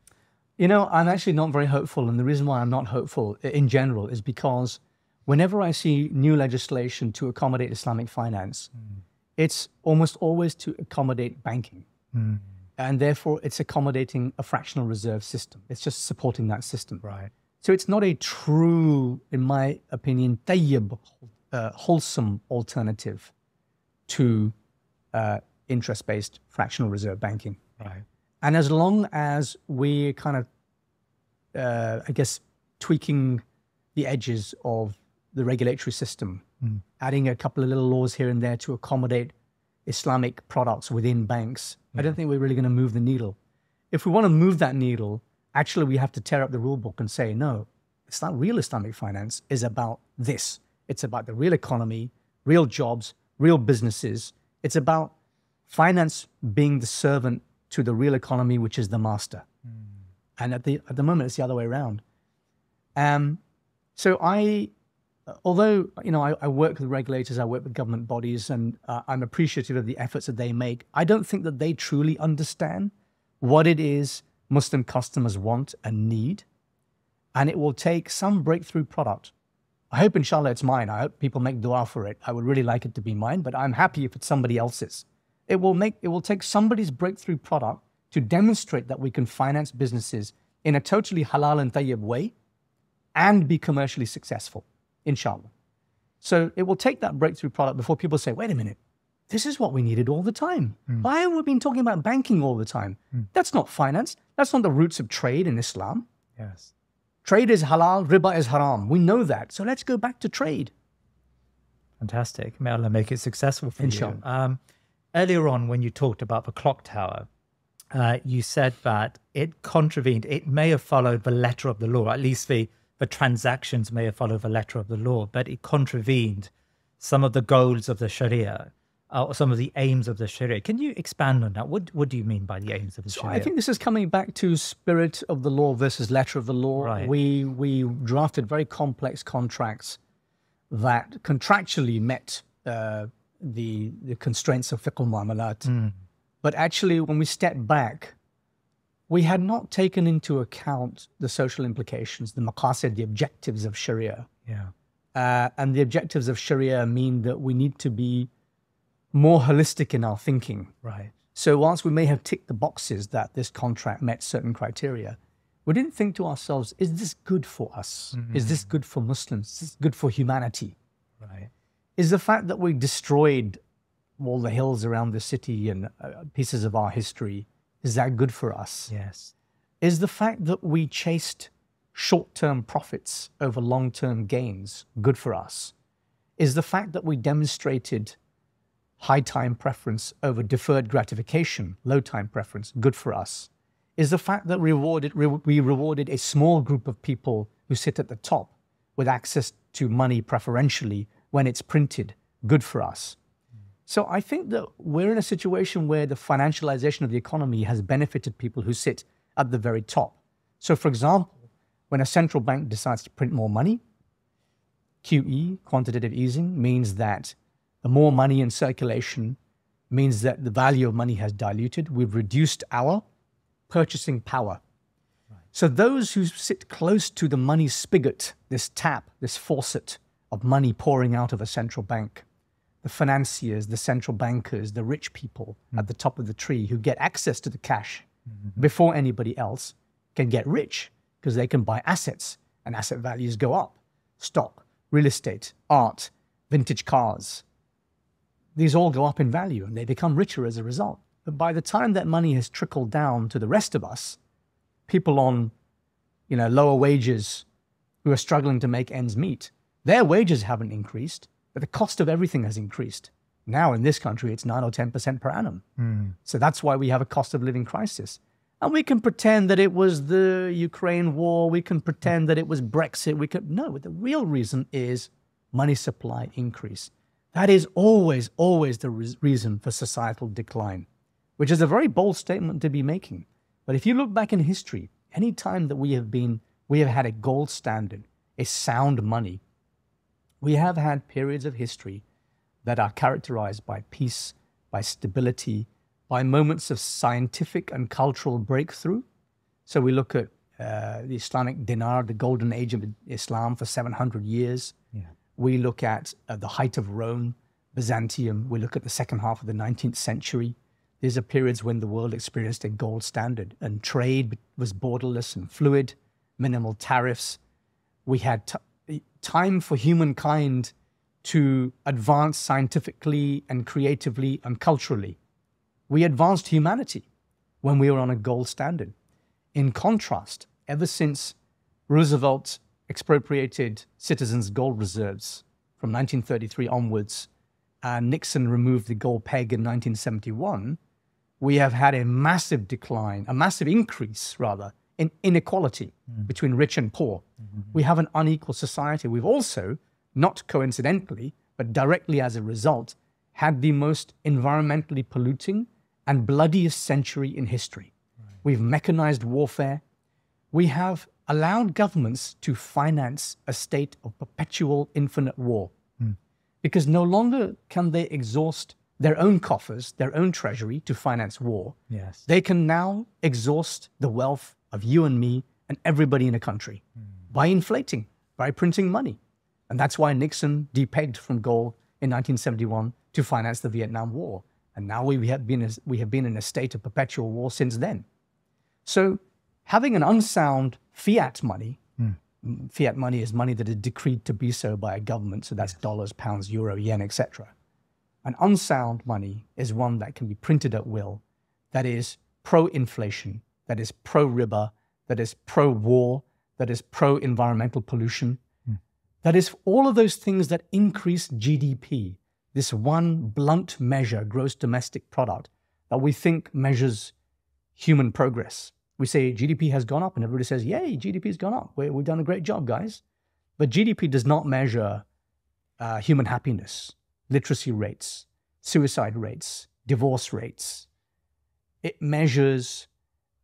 You know, I'm actually not very hopeful. And the reason why I'm not hopeful in general is because whenever I see new legislation to accommodate Islamic finance, it's almost always to accommodate banking. And therefore, it's accommodating a fractional reserve system. It's just supporting that system. Right. So it's not a true, in my opinion, tayyib, wholesome alternative to interest-based fractional reserve banking. Right. And as long as we're kind of, I guess, tweaking the edges of the regulatory system, adding a couple of little laws here and there to accommodate Islamic products within banks, I don't think we're really going to move the needle. If we want to move that needle, actually we have to tear up the rule book and say, no, it's not real Islamic finance is about this. It's about the real economy, real jobs, real businesses. It's about finance being the servant to the real economy, which is the master. And at the moment, it's the other way around. So although, you know, I work with regulators, I work with government bodies, and I'm appreciative of the efforts that they make, I don't think that they truly understand what it is Muslim customers want and need. And it will take some breakthrough product. I hope, inshallah, it's mine. I hope people make dua for it. I would really like it to be mine, but I'm happy if it's somebody else's. It will take somebody's breakthrough product to demonstrate that we can finance businesses in a totally halal and tayyib way and be commercially successful, inshallah. So it will take that breakthrough product before people say, wait a minute, this is what we needed all the time. Why have we been talking about banking all the time? That's not finance. That's not the roots of trade in Islam. Yes. Trade is halal, riba is haram. We know that. So let's go back to trade. Fantastic. May Allah make it successful for Inshallah. you. Earlier on, when you talked about the clock tower, you said that it contravened, it may have followed the letter of the law, at least the transactions may have followed the letter of the law, but it contravened some of the goals of the Shariah, or some of the aims of the Shariah. Can you expand on that? What do you mean by the aims of the Shariah? I think this is coming back to spirit of the law versus letter of the law. Right. We drafted very complex contracts that contractually met the constraints of fiqh al-mu'amalat. But actually, when we step back, we had not taken into account the social implications, the maqasid, the objectives of Sharia. Yeah. And the objectives of Sharia mean that we need to be more holistic in our thinking. Right. So whilst we may have ticked the boxes that this contract met certain criteria, we didn't think to ourselves, is this good for us? Is this good for Muslims? Is this good for humanity? Right. Is the fact that we destroyed all the hills around the city and pieces of our history, is that good for us? Yes. Is the fact that we chased short-term profits over long-term gains good for us? Is the fact that we demonstrated high time preference over deferred gratification, low time preference, good for us? Is the fact that we rewarded a small group of people who sit at the top with access to money preferentially when it's printed, good for us? So I think that we're in a situation where the financialization of the economy has benefited people who sit at the very top. So for example, when a central bank decides to print more money, QE, quantitative easing, means that the more money in circulation means that the value of money has diluted. We've reduced our purchasing power. Right. So those who sit close to the money spigot, this tap, this faucet of money pouring out of a central bank, the financiers, the central bankers, the rich people at the top of the tree who get access to the cash before anybody else can get rich because they can buy assets and asset values go up. Stock, real estate, art, vintage cars. These all go up in value and they become richer as a result. But by the time that money has trickled down to the rest of us, people on, lower wages who are struggling to make ends meet, their wages haven't increased, but the cost of everything has increased. Now in this country, it's 9 or 10% per annum. So that's why we have a cost of living crisis. And we can pretend that it was the Ukraine war. We can pretend that it was Brexit. No, the real reason is money supply increase. That is always the reason for societal decline, which is a very bold statement to be making. But if you look back in history, any time that we have had a gold standard, a sound money, we have had periods of history that are characterized by peace, by stability, by moments of scientific and cultural breakthrough. So we look at the Islamic dinar, the golden age of Islam for 700 years. Yeah. We look at the height of Rome, Byzantium. We look at the second half of the 19th century. These are periods when the world experienced a gold standard and trade was borderless and fluid, minimal tariffs. We had time for humankind to advance scientifically and creatively and culturally. We advanced humanity when we were on a gold standard. In contrast, ever since Roosevelt expropriated citizens' gold reserves from 1933 onwards, and Nixon removed the gold peg in 1971, we have had a massive decline, a massive increase, rather, in inequality between rich and poor. We have an unequal society. We've also, not coincidentally, but directly as a result, had the most environmentally polluting and bloodiest century in history. Right. We've mechanized warfare. We have allowed governments to finance a state of perpetual infinite war because no longer can they exhaust their own coffers, their own treasury to finance war. Yes. They can now exhaust the wealth of you and me and everybody in a country by inflating, by printing money. And that's why Nixon depegged from gold in 1971 to finance the Vietnam War. And now we have been in a state of perpetual war since then. So having an unsound fiat money, fiat money is money that is decreed to be so by a government, so that's dollars, pounds, euro, yen, etc. An unsound money is one that can be printed at will, that is pro-inflation, that is pro-Riba, that is pro-war, that is pro-environmental pollution, that is all of those things that increase GDP, this one blunt measure, gross domestic product, that we think measures human progress. We say GDP has gone up and everybody says, yay, GDP has gone up. We've done a great job, guys. But GDP does not measure human happiness, literacy rates, suicide rates, divorce rates. It measures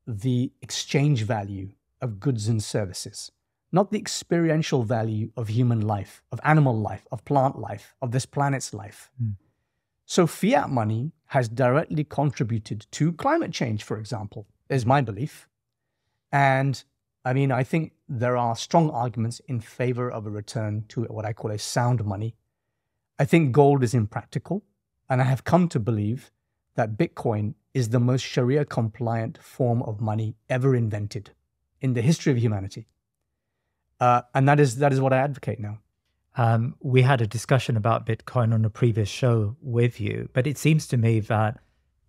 the exchange value of goods and services, not the experiential value of human life, of animal life, of plant life, of this planet's life. So fiat money has directly contributed to climate change, for example, is my belief. And I mean, I think there are strong arguments in favor of a return to what I call a sound money. I think gold is impractical, and I have come to believe that Bitcoin is the most Sharia compliant form of money ever invented in the history of humanity. And that is what I advocate now. We had a discussion about Bitcoin on a previous show with you, but it seems to me that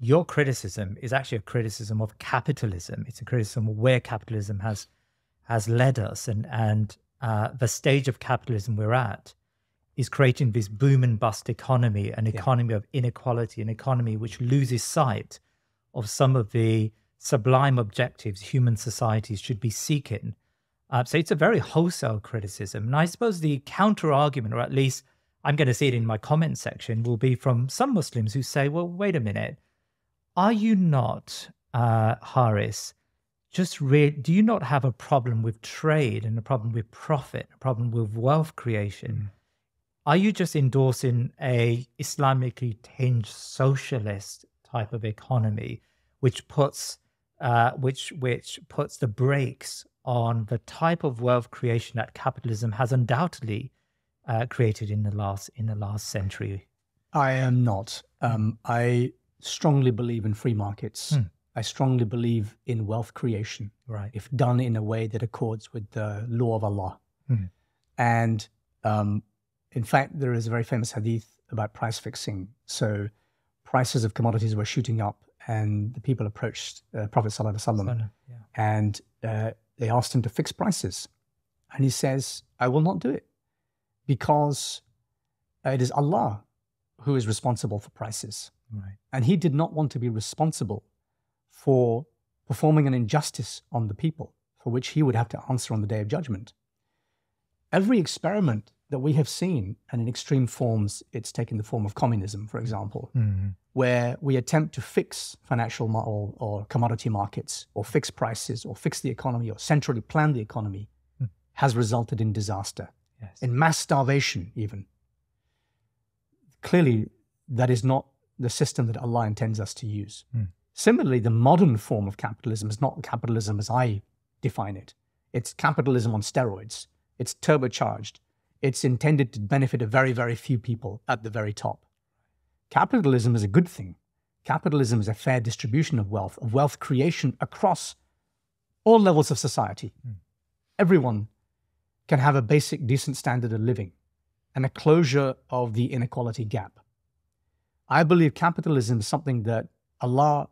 your criticism is actually a criticism of capitalism. It's a criticism of where capitalism has led us, and the stage of capitalism we're at is creating this boom and bust economy, an economy of inequality, an economy which loses sight of some of the sublime objectives human societies should be seeking. So it's a very wholesale criticism. And I suppose the counter argument, or at least I'm going to see it in my comment section, will be from some Muslims who say, well, wait a minute. Are you not, Harris, do you not have a problem with trade and a problem with profit, a problem with wealth creation? Are you just endorsing a Islamically tinged socialist type of economy, which puts the brakes on the type of wealth creation that capitalism has undoubtedly created in the last century? I am not. I strongly believe in free markets. I strongly believe in wealth creation, right, if done in a way that accords with the law of Allah. And in fact, there is a very famous hadith about price fixing. So prices of commodities were shooting up, and the people approached Prophet ﷺ, and they asked him to fix prices. And he says, I will not do it, because it is Allah who is responsible for prices. Right. And he did not want to be responsible for performing an injustice on the people, for which he would have to answer on the Day of Judgment. Every experiment that we have seen, and in extreme forms, it's taken the form of communism, for example, where we attempt to fix financial or commodity markets, or fix prices, or fix the economy, or centrally plan the economy, has resulted in disaster, in mass starvation even. Clearly, that is not the system that Allah intends us to use. Similarly, the modern form of capitalism is not capitalism as I define it. It's capitalism on steroids. It's turbocharged. It's intended to benefit a very, very few people at the very top. Capitalism is a good thing. Capitalism is a fair distribution of wealth creation across all levels of society. Everyone can have a basic, decent standard of living and a closure of the inequality gap. I believe capitalism is something that Allah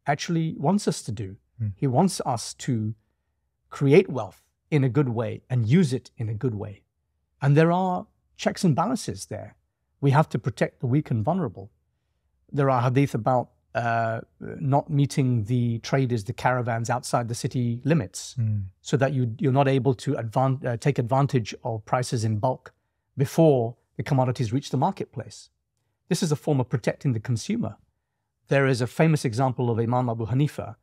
actually wants us to do. He wants us to create wealth in a good way and use it in a good way. And there are checks and balances there. We have to protect the weak and vulnerable. There are hadith about not meeting the traders, the caravans outside the city limits, so that you're not able to take advantage of prices in bulk before the commodities reach the marketplace. This is a form of protecting the consumer. There is a famous example of Imam Abu Hanifa,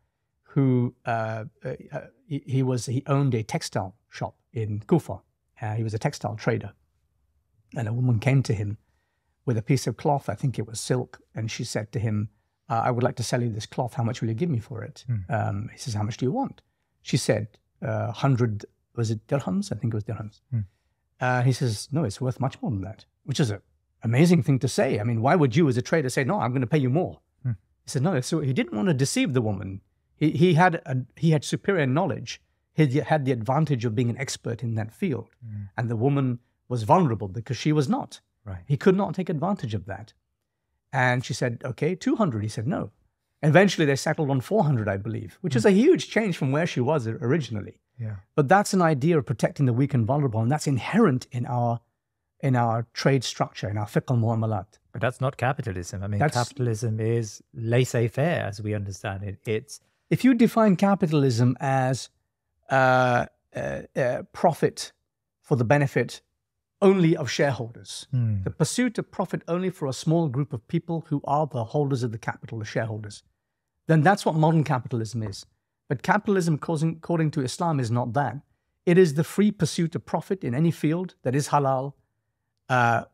who he owned a textile shop in Kufa. He was a textile trader. And a woman came to him with a piece of cloth, I think it was silk, and she said to him, I would like to sell you this cloth. How much will you give me for it? He says, how much do you want? She said, 100, was it dirhams? I think it was dirhams. He says, no, it's worth much more than that, which is an amazing thing to say. I mean, why would you as a trader say, no, I'm going to pay you more? He said, no, so he didn't want to deceive the woman. He had superior knowledge. He had the advantage of being an expert in that field. And the woman was vulnerable because she was not. Right. He could not take advantage of that. And she said, okay, 200. He said, no. Eventually they settled on 400, I believe, which is a huge change from where she was originally. Yeah. But that's an idea of protecting the weak and vulnerable. And that's inherent in our trade structure, in our fiqh al-mu'amalat. But that's not capitalism. I mean, capitalism is laissez-faire as we understand it. It's if you define capitalism as profit for the benefit only of shareholders, the pursuit of profit only for a small group of people who are the holders of the capital, the shareholders, then that's what modern capitalism is. But capitalism, according to Islam, is not that. It is the free pursuit of profit in any field that is halal,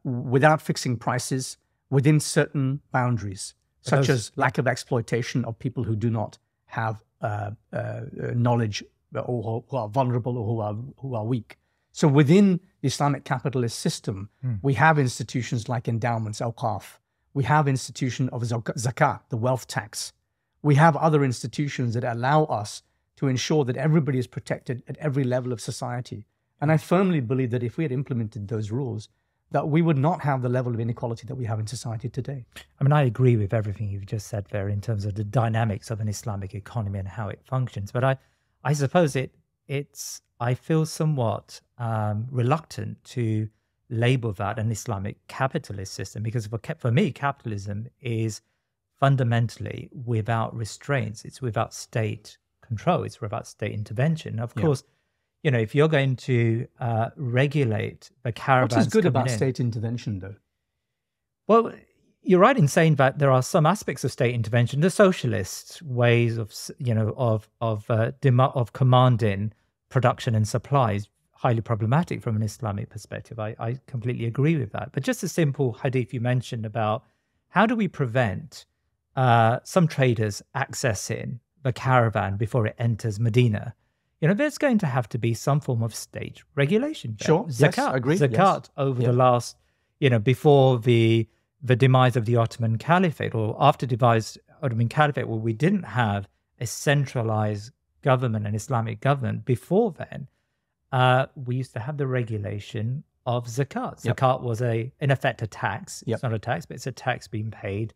without fixing prices, within certain boundaries, such as lack of exploitation of people who do not have knowledge, or who are vulnerable, or who are weak. So within the Islamic capitalist system, we have institutions like endowments, awqaf. We have institution of zakat, the wealth tax. We have other institutions that allow us to ensure that everybody is protected at every level of society. And I firmly believe that if we had implemented those rules, that we would not have the level of inequality that we have in society today. I mean, I agree with everything you've just said there in terms of the dynamics of an Islamic economy and how it functions. But I suppose I feel somewhat reluctant to label that an Islamic capitalist system, because for me, capitalism is fundamentally without restraints. It's without state control. It's without state intervention. Of course, you know, if you're going to regulate the caravans, what is good about state intervention, though? Well, you're right in saying that there are some aspects of state intervention. The socialist ways of, you know, of commanding production and supply is highly problematic from an Islamic perspective. I completely agree with that. But just a simple hadith you mentioned about how do we prevent some traders accessing the caravan before it enters Medina? You know, there's going to have to be some form of state regulation. Sure. Zakat, yes, agreed. Zakat over the last, you know, before the demise of the Ottoman Caliphate, or after the demise of the Ottoman Caliphate, where we didn't have a centralized government, an Islamic government. Before then, we used to have the regulation of zakat. Zakat was in effect a tax. It's not a tax, but it's a tax being paid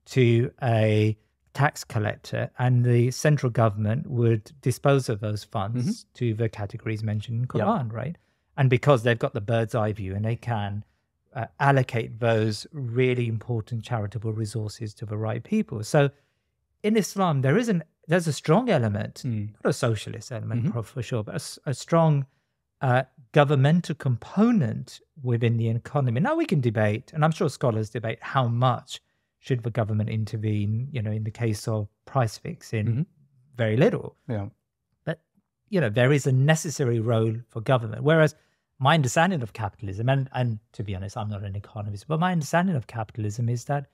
to a tax collector, and the central government would dispose of those funds to the categories mentioned in Quran, right? And because they've got the bird's eye view and they can allocate those really important charitable resources to the right people. So in Islam, there's a strong element, not a socialist element for sure, but a strong governmental component within the economy. Now we can debate, and I'm sure scholars debate, how much should the government intervene, in the case of price fixing, very little. Yeah. But, there is a necessary role for government. Whereas my understanding of capitalism, and to be honest, I'm not an economist, but my understanding of capitalism is that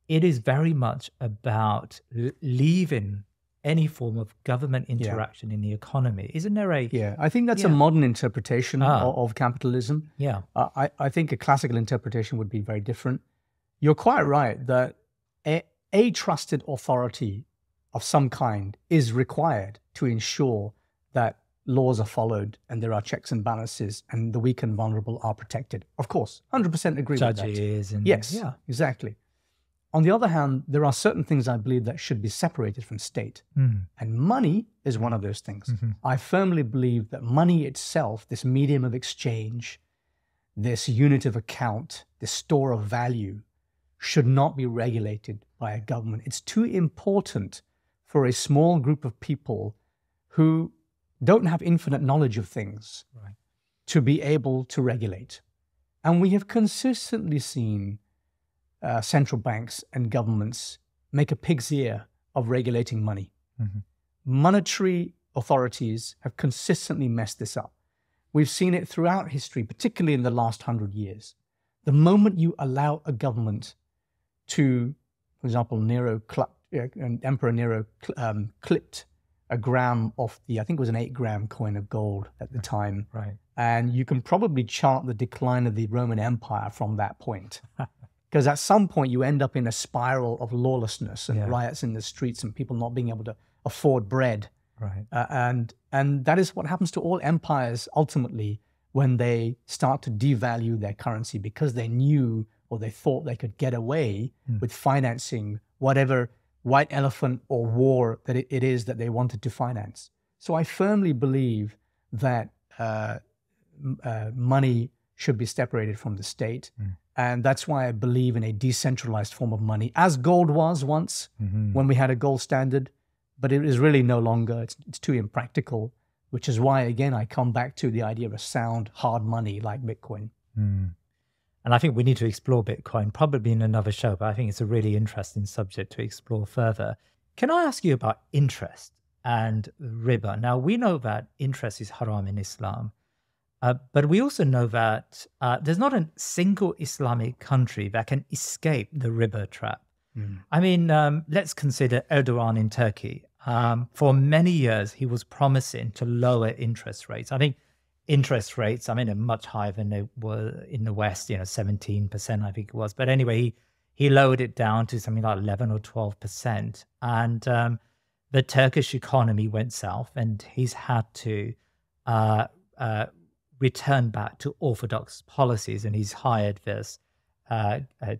it is very much about leaving any form of government interaction in the economy. Isn't there a... Yeah, I think that's a modern interpretation of capitalism. Yeah. I think a classical interpretation would be very different. You're quite right that a trusted authority of some kind is required to ensure that laws are followed and there are checks and balances and the weak and vulnerable are protected. Of course, 100% agree with that. Judges and... Yes, exactly. On the other hand, there are certain things I believe that should be separated from state. And money is one of those things. I firmly believe that money itself, this medium of exchange, this unit of account, this store of value, should not be regulated by a government. It's too important for a small group of people who don't have infinite knowledge of things to be able to regulate. And we have consistently seen central banks and governments make a pig's ear of regulating money. Monetary authorities have consistently messed this up. We've seen it throughout history, particularly in the last 100 years. The moment you allow a government to, for example, Emperor Nero clipped a gram off I think it was an 8-gram coin of gold at the time. And you can probably chart the decline of the Roman Empire from that point. Because at some point you end up in a spiral of lawlessness and riots in the streets and people not being able to afford bread. And that is what happens to all empires ultimately when they start to devalue their currency because they knew or they thought they could get away with financing whatever white elephant or war that it is that they wanted to finance. So I firmly believe that money should be separated from the state. And that's why I believe in a decentralized form of money, as gold was once when we had a gold standard, but it is really no longer. It's too impractical, which is why, again, I come back to the idea of a sound, hard money like Bitcoin. And I think we need to explore Bitcoin probably in another show, but I think it's a really interesting subject to explore further. Can I ask you about interest and riba? Now, we know that interest is haram in Islam. But we also know that there's not a single Islamic country that can escape the riba trap. I mean, let's consider Erdogan in Turkey. For many years, he was promising to lower interest rates. I think interest rates, are much higher than they were in the West, 17%, I think it was. But anyway, he lowered it down to something like 11 or 12%. And the Turkish economy went south and he's had to return back to orthodox policies, and he's hired this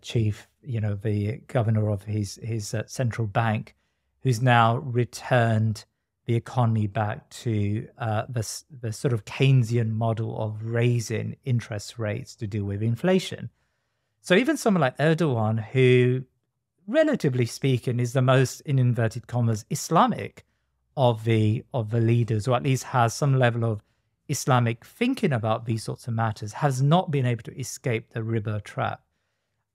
chief, the governor of his central bank, who's now returned the economy back to the sort of Keynesian model of raising interest rates to deal with inflation. So even someone like Erdogan, who, relatively speaking, is the most, in inverted commas, Islamic of the leaders, or at least has some level of Islamic thinking about these sorts of matters, has not been able to escape the riba trap.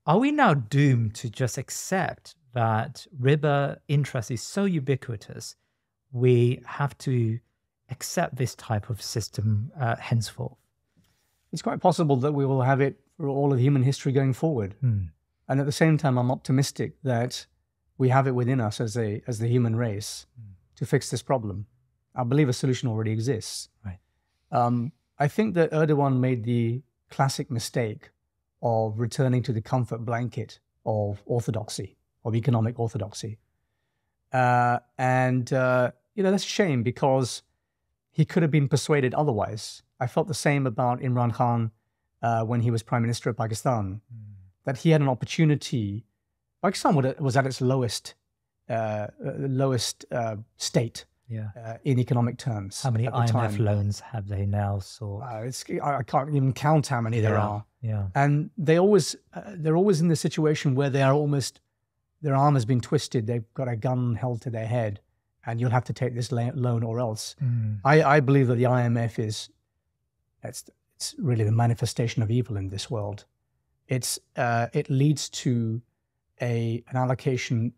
Are we now doomed to just accept that riba interest is so ubiquitous, we have to accept this type of system henceforth? It's quite possible that we will have it for all of human history going forward. And at the same time, I'm optimistic that we have it within us as the human race to fix this problem. I believe a solution already exists. I think that Erdogan made the classic mistake of returning to the comfort blanket of orthodoxy, of economic orthodoxy. That's a shame because he could have been persuaded otherwise. I felt the same about Imran Khan when he was Prime Minister of Pakistan, that he had an opportunity. Pakistan was at its lowest state. In economic terms. How many IMF loans have they now sought? I can't even count how many there are. And they're always in the situation where their arm has been twisted. They've got a gun held to their head, and you'll have to take this loan or else. I believe that the IMF is it's really the manifestation of evil in this world. It leads to a reallocation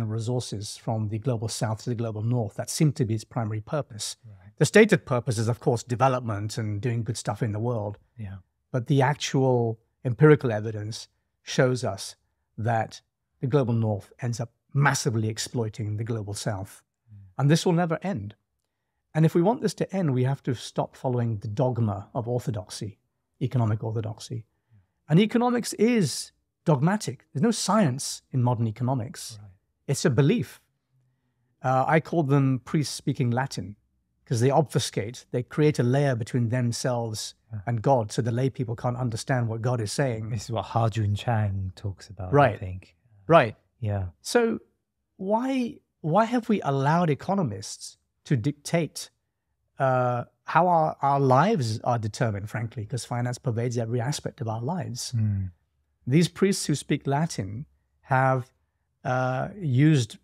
of resources from the global south to the global north. That seemed to be its primary purpose. Right. The stated purpose is, of course, development and doing good stuff in the world. Yeah. But the actual empirical evidence shows us that the global north ends up massively exploiting the global south. And this will never end. And if we want this to end, we have to stop following the dogma of orthodoxy, economic orthodoxy. And economics is dogmatic. There's no science in modern economics. Right. It's a belief. I call them priests speaking Latin because they obfuscate. They create a layer between themselves and God so the lay people can't understand what God is saying. This is what Ha-Jun Chang talks about, right. I think. Right. Yeah. So why have we allowed economists to dictate how our lives are determined, frankly, because finance pervades every aspect of our lives. These priests who speak Latin have used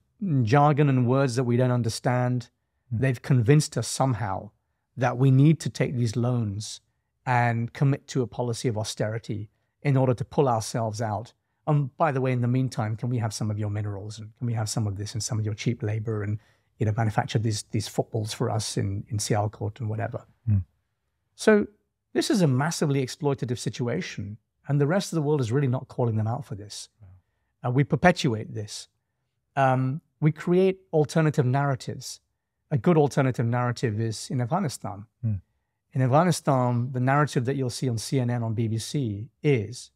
jargon and words that we don't understand. They've convinced us somehow that we need to take these loans and commit to a policy of austerity in order to pull ourselves out. By the way, in the meantime, can we have some of your minerals, and can we have some of this and some of your cheap labor, and manufacture these footballs for us in Sialkot and whatever. So this is a massively exploitative situation, and the rest of the world is really not calling them out for this. We perpetuate this. We create alternative narratives. A good alternative narrative is in Afghanistan. In Afghanistan, the narrative that you'll see on CNN, on BBC, is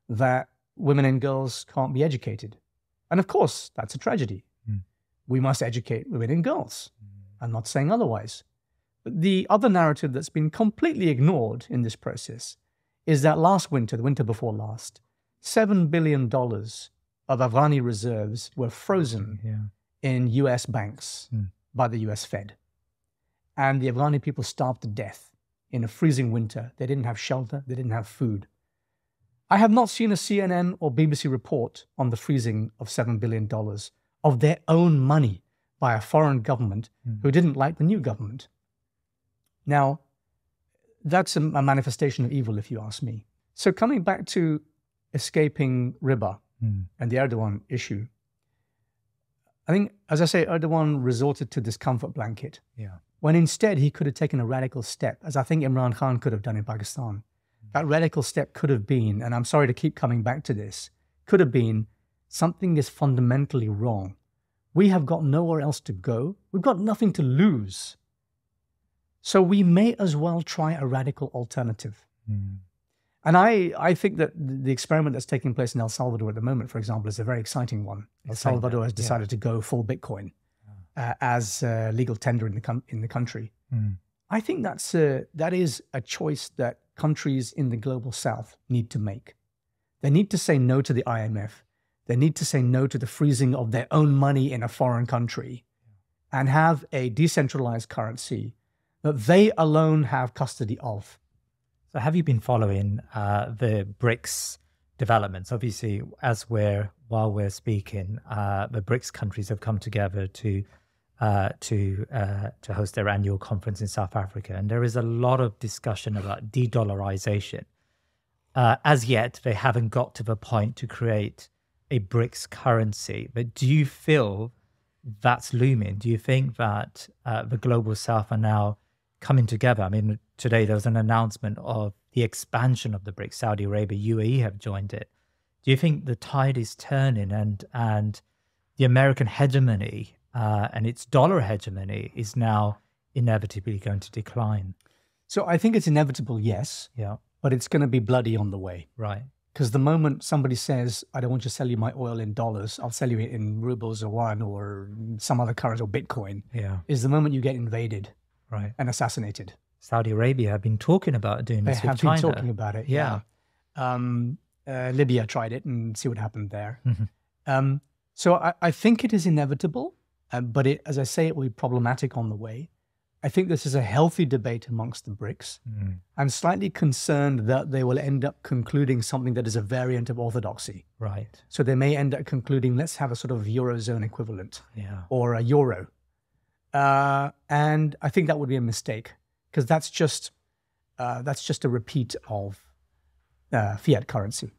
that women and girls can't be educated. And of course, that's a tragedy. We must educate women and girls. I'm not saying otherwise. But the other narrative that's been completely ignored in this process is that last winter, the winter before last, $7 billion of Afghani reserves were frozen in US banks by the US Fed. And the Afghani people starved to death in a freezing winter. They didn't have shelter. They didn't have food. I have not seen a CNN or BBC report on the freezing of $7 billion of their own money by a foreign government who didn't like the new government. Now, that's a manifestation of evil, if you ask me. So coming back to escaping Riba and the Erdogan issue, I think, as I say, Erdogan resorted to this comfort blanket, when instead he could have taken a radical step, as I think Imran Khan could have done in Pakistan. That radical step could have been, and I'm sorry to keep coming back to this, could have been, something is fundamentally wrong. We have got nowhere else to go. We've got nothing to lose. So we may as well try a radical alternative. And I think that the experiment that's taking place in El Salvador at the moment, for example, is a very exciting one. El Salvador has decided to go full Bitcoin as legal tender in the country. I think that is a choice that countries in the global south need to make. They need to say no to the IMF. They need to say no to the freezing of their own money in a foreign country and have a decentralized currency that they alone have custody of. So have you been following the Brics developments? Obviously, while we're speaking, the Brics countries have come together to host their annual conference in South Africa, and there is a lot of discussion about de-dollarization. As yet, they haven't got to the point to create a Brics currency. But do you feel that's looming? Do you think that the global South are now coming together? I mean, today there was an announcement of the expansion of the Brics. Saudi Arabia, UAE have joined it. Do you think the tide is turning and the American hegemony and its dollar hegemony is now inevitably going to decline? So I think it's inevitable, yes. Yeah. But it's going to be bloody on the way. Right. Because the moment somebody says, I don't want to sell you my oil in dollars, I'll sell you it in rubles or yuan or some other currency or Bitcoin, is the moment you get invaded and assassinated. Saudi Arabia have been talking about doing this with China. They have been talking about it, Libya tried it and see what happened there. So I think it is inevitable, but as I say, it will be problematic on the way. I think this is a healthy debate amongst the Brics. I'm slightly concerned that they will end up concluding something that is a variant of orthodoxy. Right. So they may end up concluding, let's have a sort of Eurozone equivalent or a euro. And I think that would be a mistake because that's just a repeat of fiat currency.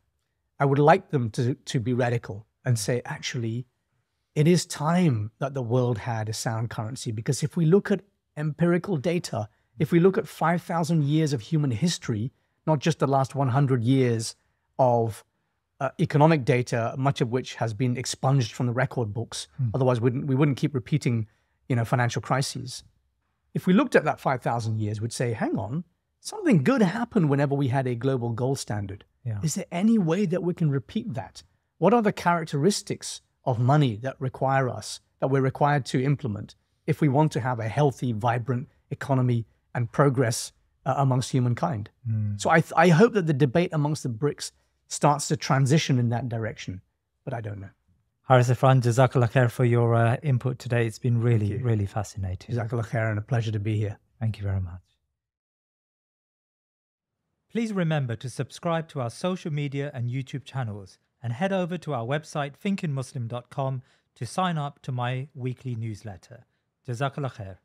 I would like them to be radical and say, actually, it is time that the world had a sound currency, because if we look at empirical data, if we look at 5,000 years of human history, not just the last 100 years of economic data, much of which has been expunged from the record books, otherwise we wouldn't keep repeating, financial crises. If we looked at that 5,000 years, we'd say, hang on, something good happened whenever we had a global gold standard. Yeah. Is there any way that we can repeat that? What are the characteristics of money that we're required to implement if we want to have a healthy, vibrant economy and progress amongst humankind? So I hope that the debate amongst the Brics starts to transition in that direction, but I don't know. Harris Irfan, Jazakallah khair for your input today. It's been really, really fascinating. Jazakallah khair, and a pleasure to be here. Thank you very much. Please remember to subscribe to our social media and YouTube channels, and head over to our website thinkingmuslim.com to sign up to my weekly newsletter. Jazakallah khair.